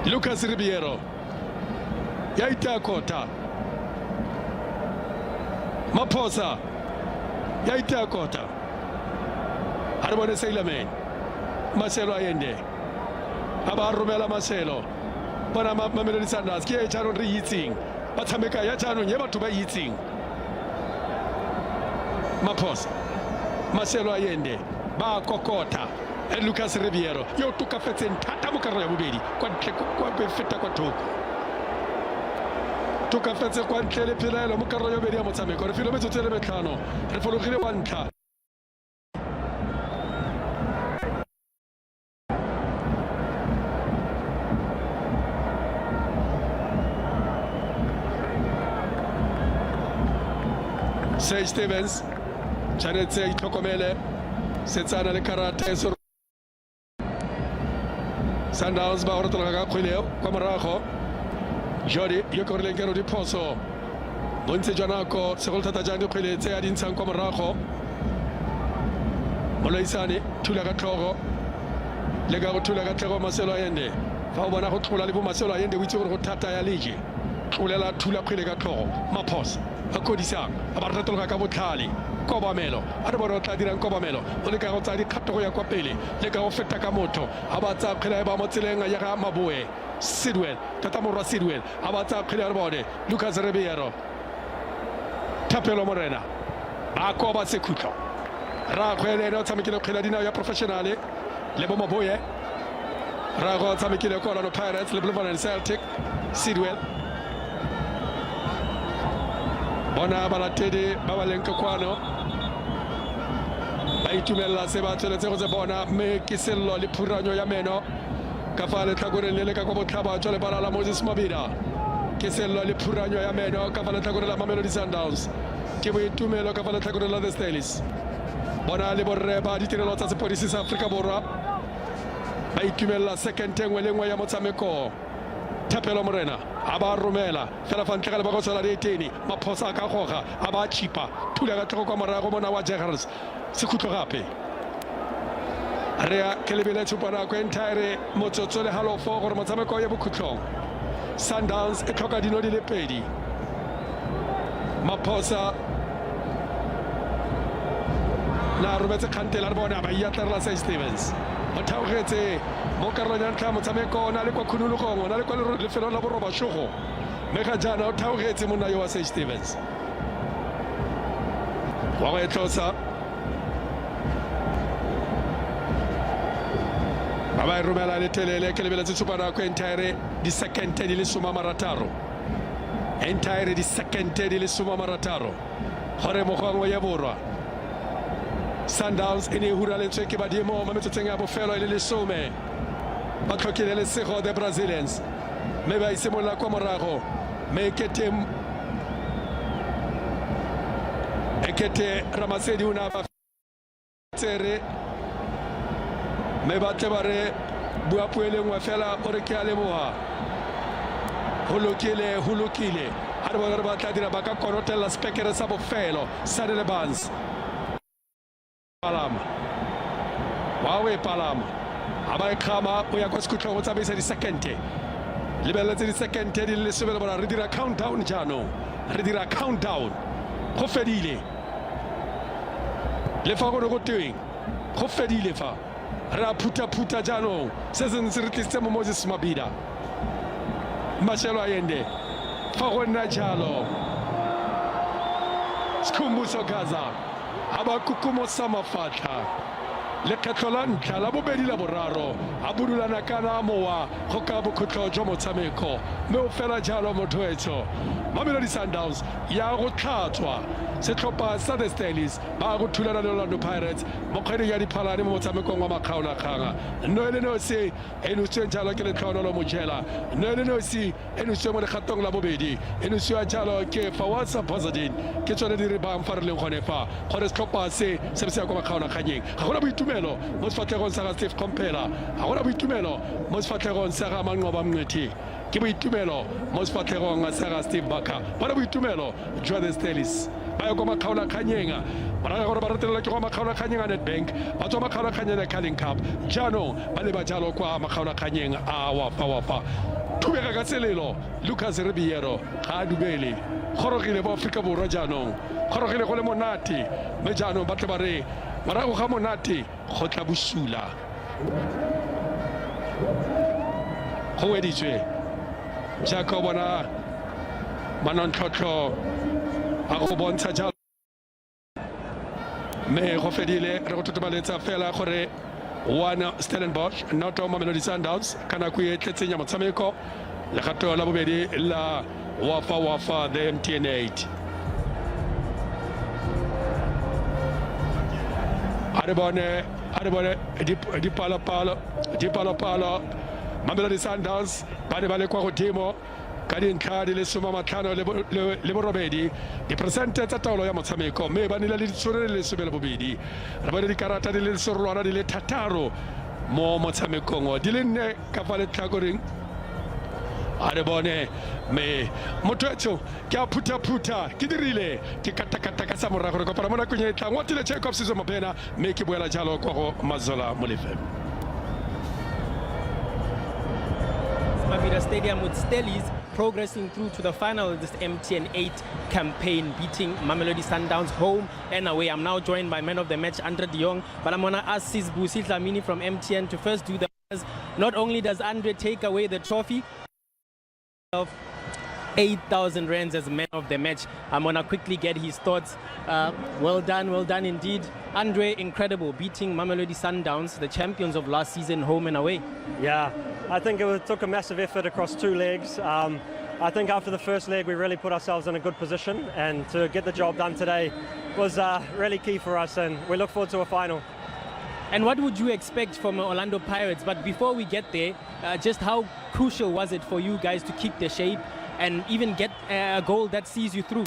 Lucas Ribeiro ya itakota Maphosa ya itakota a re bone Seilamen Maselo Ayende a ba romela Maselo bona Mamelodi Sundowns ke e jaanong re itseng ba tshameka ya jaanong ye batho ba itseng Maphosa Maselo Ayende ba kokota Lucas Ribeiro yo tukafetseng thata mo karolo ya bobedi kwa ntle kwa feta kwa thoko tukafetse kwa ntle le pelaelo mo karolo ya bobedi ya motshameko re filo metsotso le metlhano re fologile wa ntlha Sai Stevens tshwanetse itlhokomele setsana le karata e soro Sundowns ba orotloga ka kgweleo kwa morago Jody yo ke rileng ke ro diphoso bontse jwa nako segolo thata jang dikgwele tse a dintshang kwa morago Moloisane thula ka tlhogo le ka go thula ka tlhogo Maselo Ayende fa o bona go tlola le bo Maselo Ayende o itse gore go thata ya leje tlolela thula kgwele ka tlhogo Maphosa a kodisang a ba retologa ka botlhale kobamelo a re bona o tla dirang kobamelo o le ka go tsaya dikgato go ya kwa pele le ka go feta ka motho a ba tsaya kgwele e ba mo tseleng ya ga Maboe Sidwell tata morwa Sidwell a ba tsaya kgwele ya re bone Lucas Ribeiro Thapelo Morena a koba sekhutlo ra kgwele ene o tshamekile kgwele ya dinao ya professionale le bo Maboe ra go tshamekile kwa Orlando Pirates le Bloemfontein Celtic Sidwell bona balatedi ba ba leng ka kwano ba itumella se ba tsweletse go se bona mme ke sello le phuranyo ya meno ka fa le tlhakoreng le le ka go botlhaba tswa le bala la Moses Mabida ke sello le phuranyo ya meno ka fa le tlhakoreng la Mamelodi Sundowns ke boitumelo ka fa le tlhakoreng la the Stellenbosch bona le borre ba ditirelo tsa sepodisi sa Afrika Borwa ba itumella second engwe le ngwe ya motshameko Thapelo Morena a ba romela fela fa ntle ga le ba go tswela di 18 maphosa ka goga a ba chipa thula ka tlhoko kwa morago mona wa Jaggers se khutlo gape re a ke lebile tshupana ko entire motsotso le halofo gore motshameko ya bokhutlong Sundowns e tlhoka dino di le pedi maphosa na robetse khantela re bona ba iatlela sa Stevens o thaogetse mo karolong ya ntlha motshameko na le kwa khunulugong na le kwa lefelo la boroba shogo mme ga jaana o thaogetse monna yo wa Sage Stevens wa go e tlosa ba ba e romela le telele ke lebeletse tshupana ko entire di second di le soma marataro entire di second di le soma marataro gore mogwangwe ya borwa Sundowns e ne huraletswe ke badimo mo metsotseng ya bofelo e le lesome ba tlhokile lesego the Brazilians mme ba isemolla kwa morago mme ekete Ramasedi una ba tsere mme ba tle ba re bua puele ngwe fela o re ke a leboga holokile a re bona re ba tla dira ba ka konotela spekere sa bofelo sa le Bans Palama wawe Palama aba e khama o ya kwa sekhutlong go tsamaisa di second lebeletse di second di le sebele bona re dira countdown jano re dira countdown go fedile le fa go teng go fedile fa re a phuta jano se se re tlise mo Moses Mabida Mashelo Ayende fa go nna jalo Skhumbuso Gaza aba kukumo samafatla le kgetlo la ntlha la bobedi la boraro a budulana kana mowa go ka bokhutlo jo motshameko mme o fela jalo mothoetso Mamelodi Sundowns ya go tlhatswa setlhopha sa the Stellenbosch ba go thulana le Orlando Pirates mo kgweding ya diphalane mo motshamekong wa makgaola kganga noele nosi eno tswe jalo ke letlhono lo mojela noele nosi eno tswe mo legatong la bobedi eno tswe jalo ke Fawasa Pozadin ke tsone di re ba mfa re leng gone fa gore setlhopha se se se ya kwa makgaola khanyeng ga gona boitumelo mo sefatlhegong sa ga Steve Kompela ga gona boitumelo mo sefatlhegong sa ga Manqoba Mngwethi ke boitumelo mo sefatlhegong sa ga Steve Baka bona boitumelo jwa the Stellenbosch ba ya kwa makgaola kganyeng ba ra gore ba retelelwa ke go makgaola kganyeng a Nedbank ba tswa makgaola kganyeng a Carling Cup jaanong ba le ba jalo kwa makgaola kganyeng a wafa thubega ka selelo Lucas Ribeiro ga a dumele gorogile ba Afrika Borwa jaanong gorogile go le monate mme jaanong ba tle ba re morago ga monate go tla bosula go weditswe jaaka bona manontlhotlho a go bontsha jalo mme go fedile re go totobaletsa fela gore one Stellenbosch not Mamelodi Sundowns kana ku e tletseng ya motshameko legato la bobedi la wafa the MTN 8 a re bone di palapalo Mamelodi Sundowns ba ne ba le kwa godimo ka dintlha di le 50 le borobedi diperesente tsa taolo ya motshameko mme ba nile le ditshore le lesome le bobedi re bone dikarata di le serolwana di le thataro mo motshamekong di le 4 ka fa letlhakoreng a re bone me motho ke a phutha ke dirile ke katakata ka sa morago re kopana mo nakong e tlang wa tile Jacob Sizo Mopena mme ke boela jalo kwa go Mazola mo lefem Mabida Stadium with Stellies progressing through to the final of this MTN 8 campaign, beating Mamelodi Sundowns home and away. I'm now joined by man of the match, Andre de Jong, but I'm going to ask Sizbu Dlamini from MTN to first do the honors. Not only does Andre take away the trophy of 8,000 rands as man of the match, I'm going to quickly get his thoughts. Well done indeed. Andre, incredible, beating Mamelodi Sundowns, the champions of last season, home and away. Yeah, I think it took a massive effort across 2 legs. I think after the first leg we really put ourselves in a good position, and to get the job done today was really key for us, and we look forward to a final. And what would you expect from Orlando Pirates? But before we get there, just how crucial was it for you guys to keep the shape and even get a goal that sees you through?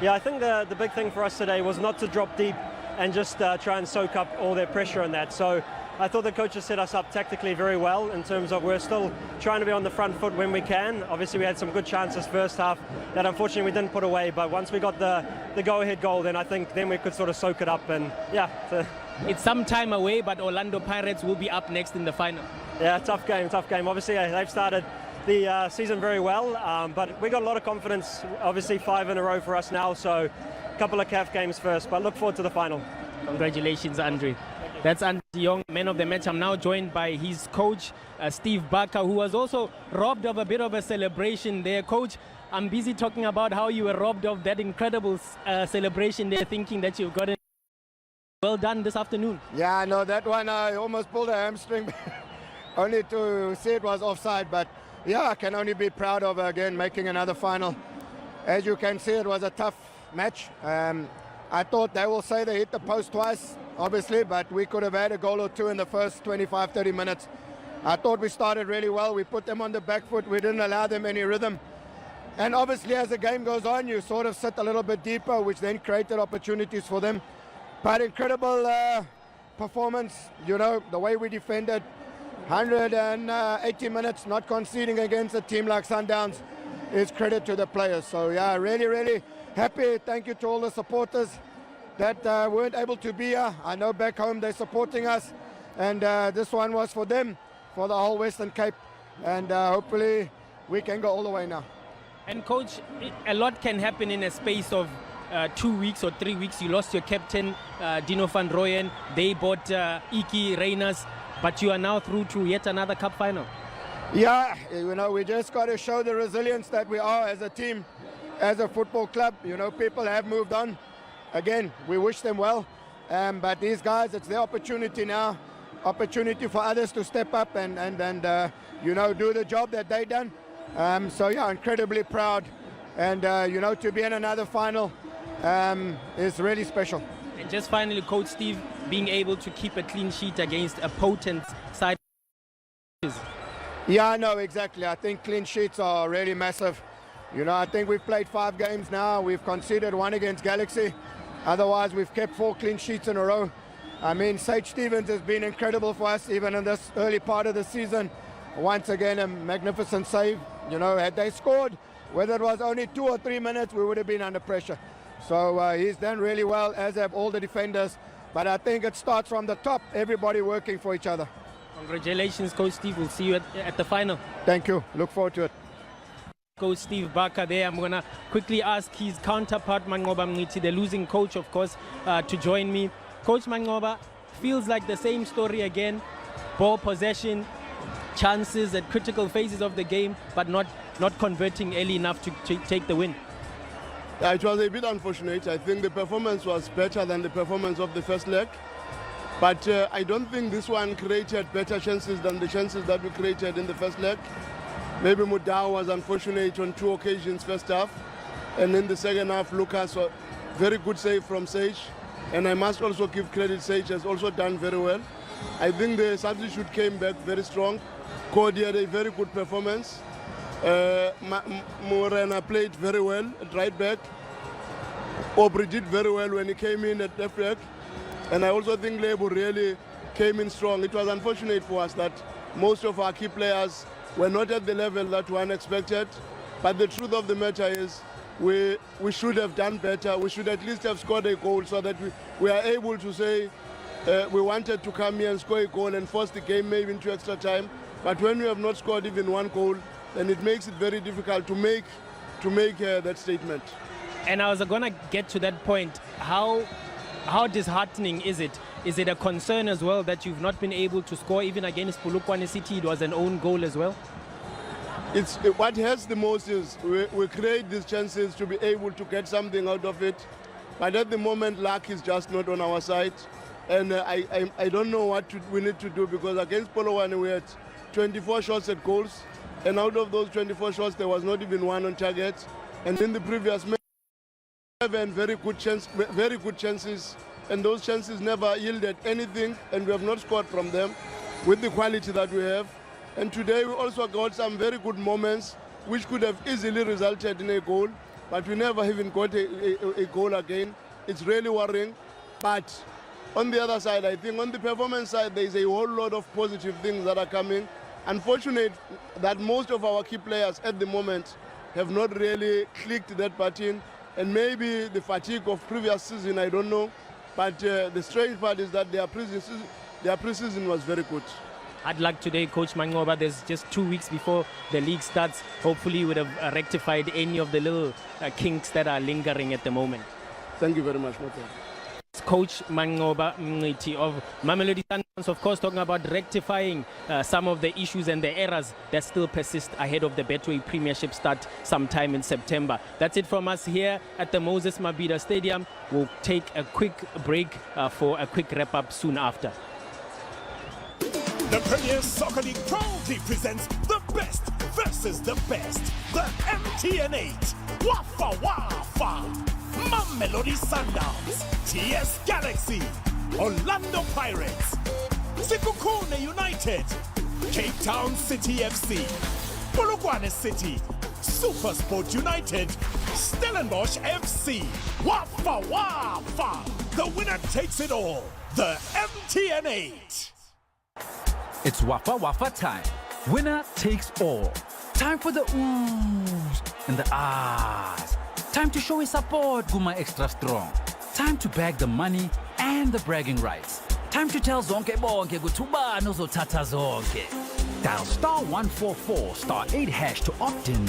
Yeah, I think the big thing for us today was not to drop deep and just try and soak up all their pressure on that. So I thought the coaches set us up tactically very well in terms of we're still trying to be on the front foot when we can. Obviously we had some good chances first half that unfortunately we didn't put away, but once we got the go-ahead goal, then I think then we could sort of soak it up. And yeah, it's some time away, but Orlando Pirates will be up next in the final. Yeah, tough game. Obviously they've started the season very well, but we got a lot of confidence. Obviously 5 in a row for us now, so a couple of CAF games first, but look forward to the final. Congratulations, Andre. That's Andre de Jong, man of the match. I'm now joined by his coach, Steve Barker, who was also robbed of a bit of a celebration there. Coach, I'm busy talking about how you were robbed of that incredible celebration there, thinking that you've got it. Well done this afternoon. Yeah, no, that one I almost pulled a hamstring, only to see it was offside, but yeah, I can only be proud of, again, making another final. As you can see, it was a tough match. I thought they will say they hit the post twice, obviously, but we could have had a goal or 2 in the first 25-30 minutes. I thought we started really well. We put them on the back foot. We didn't allow them any rhythm. And obviously, as the game goes on, you sort of sit a little bit deeper, which then created opportunities for them. But incredible performance, you know, the way we defended. 180 minutes not conceding against a team like Sundowns is credit to the players. So yeah, really happy. Thank you to all the supporters that weren't able to be here. I know back home they're supporting us, and this one was for them, for the whole Western Cape, and hopefully we can go all the way now. And coach, a lot can happen in a space of 2 weeks or 3 weeks. You lost your captain, Dino van Rooyen. They bought Iki Reyners. But you are now through to yet another cup final. Yeah, you know, we just got to show the resilience that we are as a team, as a football club. You know, people have moved on. Again, we wish them well. But these guys, it's their opportunity now. Opportunity for others to step up and you know, do the job that they done. So yeah, incredibly proud. And you know, to be in another final is really special. And just finally, Coach Steve, being able to keep a clean sheet against a potent side. Yeah, no, exactly. I think clean sheets are really massive. You know, I think we've played 5 games now. We've conceded 1 against Galaxy. Otherwise, we've kept 4 clean sheets in a row. I mean, Sage Stevens has been incredible for us, even in this early part of the season. Once again, a magnificent save. You know, had they scored, whether it was only 2 or 3 minutes, we would have been under pressure. So he's done really well, as have all the defenders. But I think it starts from the top, everybody working for each other. Congratulations, Coach Steve. We'll see you at the final. Thank you. Look forward to it. Coach Steve Barker there. I'm going to quickly ask his counterpart, Mangoba Mngiti, the losing coach, of course, to join me. Coach Mangoba, feels like the same story again. Ball possession, chances at critical phases of the game, but not converting early enough to take the win. It was a bit unfortunate. I think the performance was better than the performance of the first leg. But I don't think this one created better chances than the chances that we created in the first leg. Maybe Mudau was unfortunate on 2 occasions first half. And in the second half, Lucas, very good save from Sage. And I must also give credit, Sage has also done very well. I think the substitute came back very strong. Cody had a very good performance. Morena played very well at right back. Aubrey did very well when he came in at left back. And I also think Lebo really came in strong. It was unfortunate for us that most of our key players were not at the level that one expected. But the truth of the matter is we should have done better. We should at least have scored a goal so that we are able to say we wanted to come here and score a goal and force the game maybe into extra time. But when we have not scored even 1 goal, then it makes it very difficult to make that statement. And I was going to get to that point. How disheartening is it? Is it a concern as well that you've not been able to score even against Polokwane City? It was an own goal as well. It's what hurts the most is we create these chances to be able to get something out of it, but at the moment luck is just not on our side, and I don't know what we need to do, because against Polokwane we had 24 shots at goals, and out of those 24 shots there was not even one on target, and in the previous match 7 very good chances, and those chances never yielded anything, and we have not scored from them with the quality that we have. And today we also got some very good moments which could have easily resulted in a goal, but we never even got a goal again. It's really worrying. But on the other side, I think on the performance side, there is a whole lot of positive things that are coming. Unfortunate that most of our key players at the moment have not really clicked that pattern, and maybe the fatigue of previous season, I don't know. But the strange part is that their pre-season was very good. Hard luck today, Coach Mangoba. There's just 2 weeks before the league starts. Hopefully you would have rectified any of the little kinks that are lingering at the moment. Thank you very much, Moto. Coach Mangoba Mngiti of Mamelodi Sundowns, of course, talking about rectifying some of the issues and the errors that still persist ahead of the Betway Premiership start sometime in September. That's it from us here at the Moses Mabhida Stadium. We'll take a quick break for a quick wrap-up soon after. The Premier Soccer League proudly presents the best versus the best. The MTN 8. Wafa Wafa. Mamelodi Sundowns. TS Galaxy. Orlando Pirates. Sekhukhune United. Cape Town City FC. Polokwane City. SuperSport United. Stellenbosch FC. Wafa Wafa. The winner takes it all. The MTN 8. It's Wafa Wafa time. Winner takes all. Time for the oohs and the ahs. Time to show his support, Guma Extra Strong. Time to bag the money and the bragging rights. Time to tell zonke bonke gutuba nozothatha zonke. Dial *144 *8# to opt in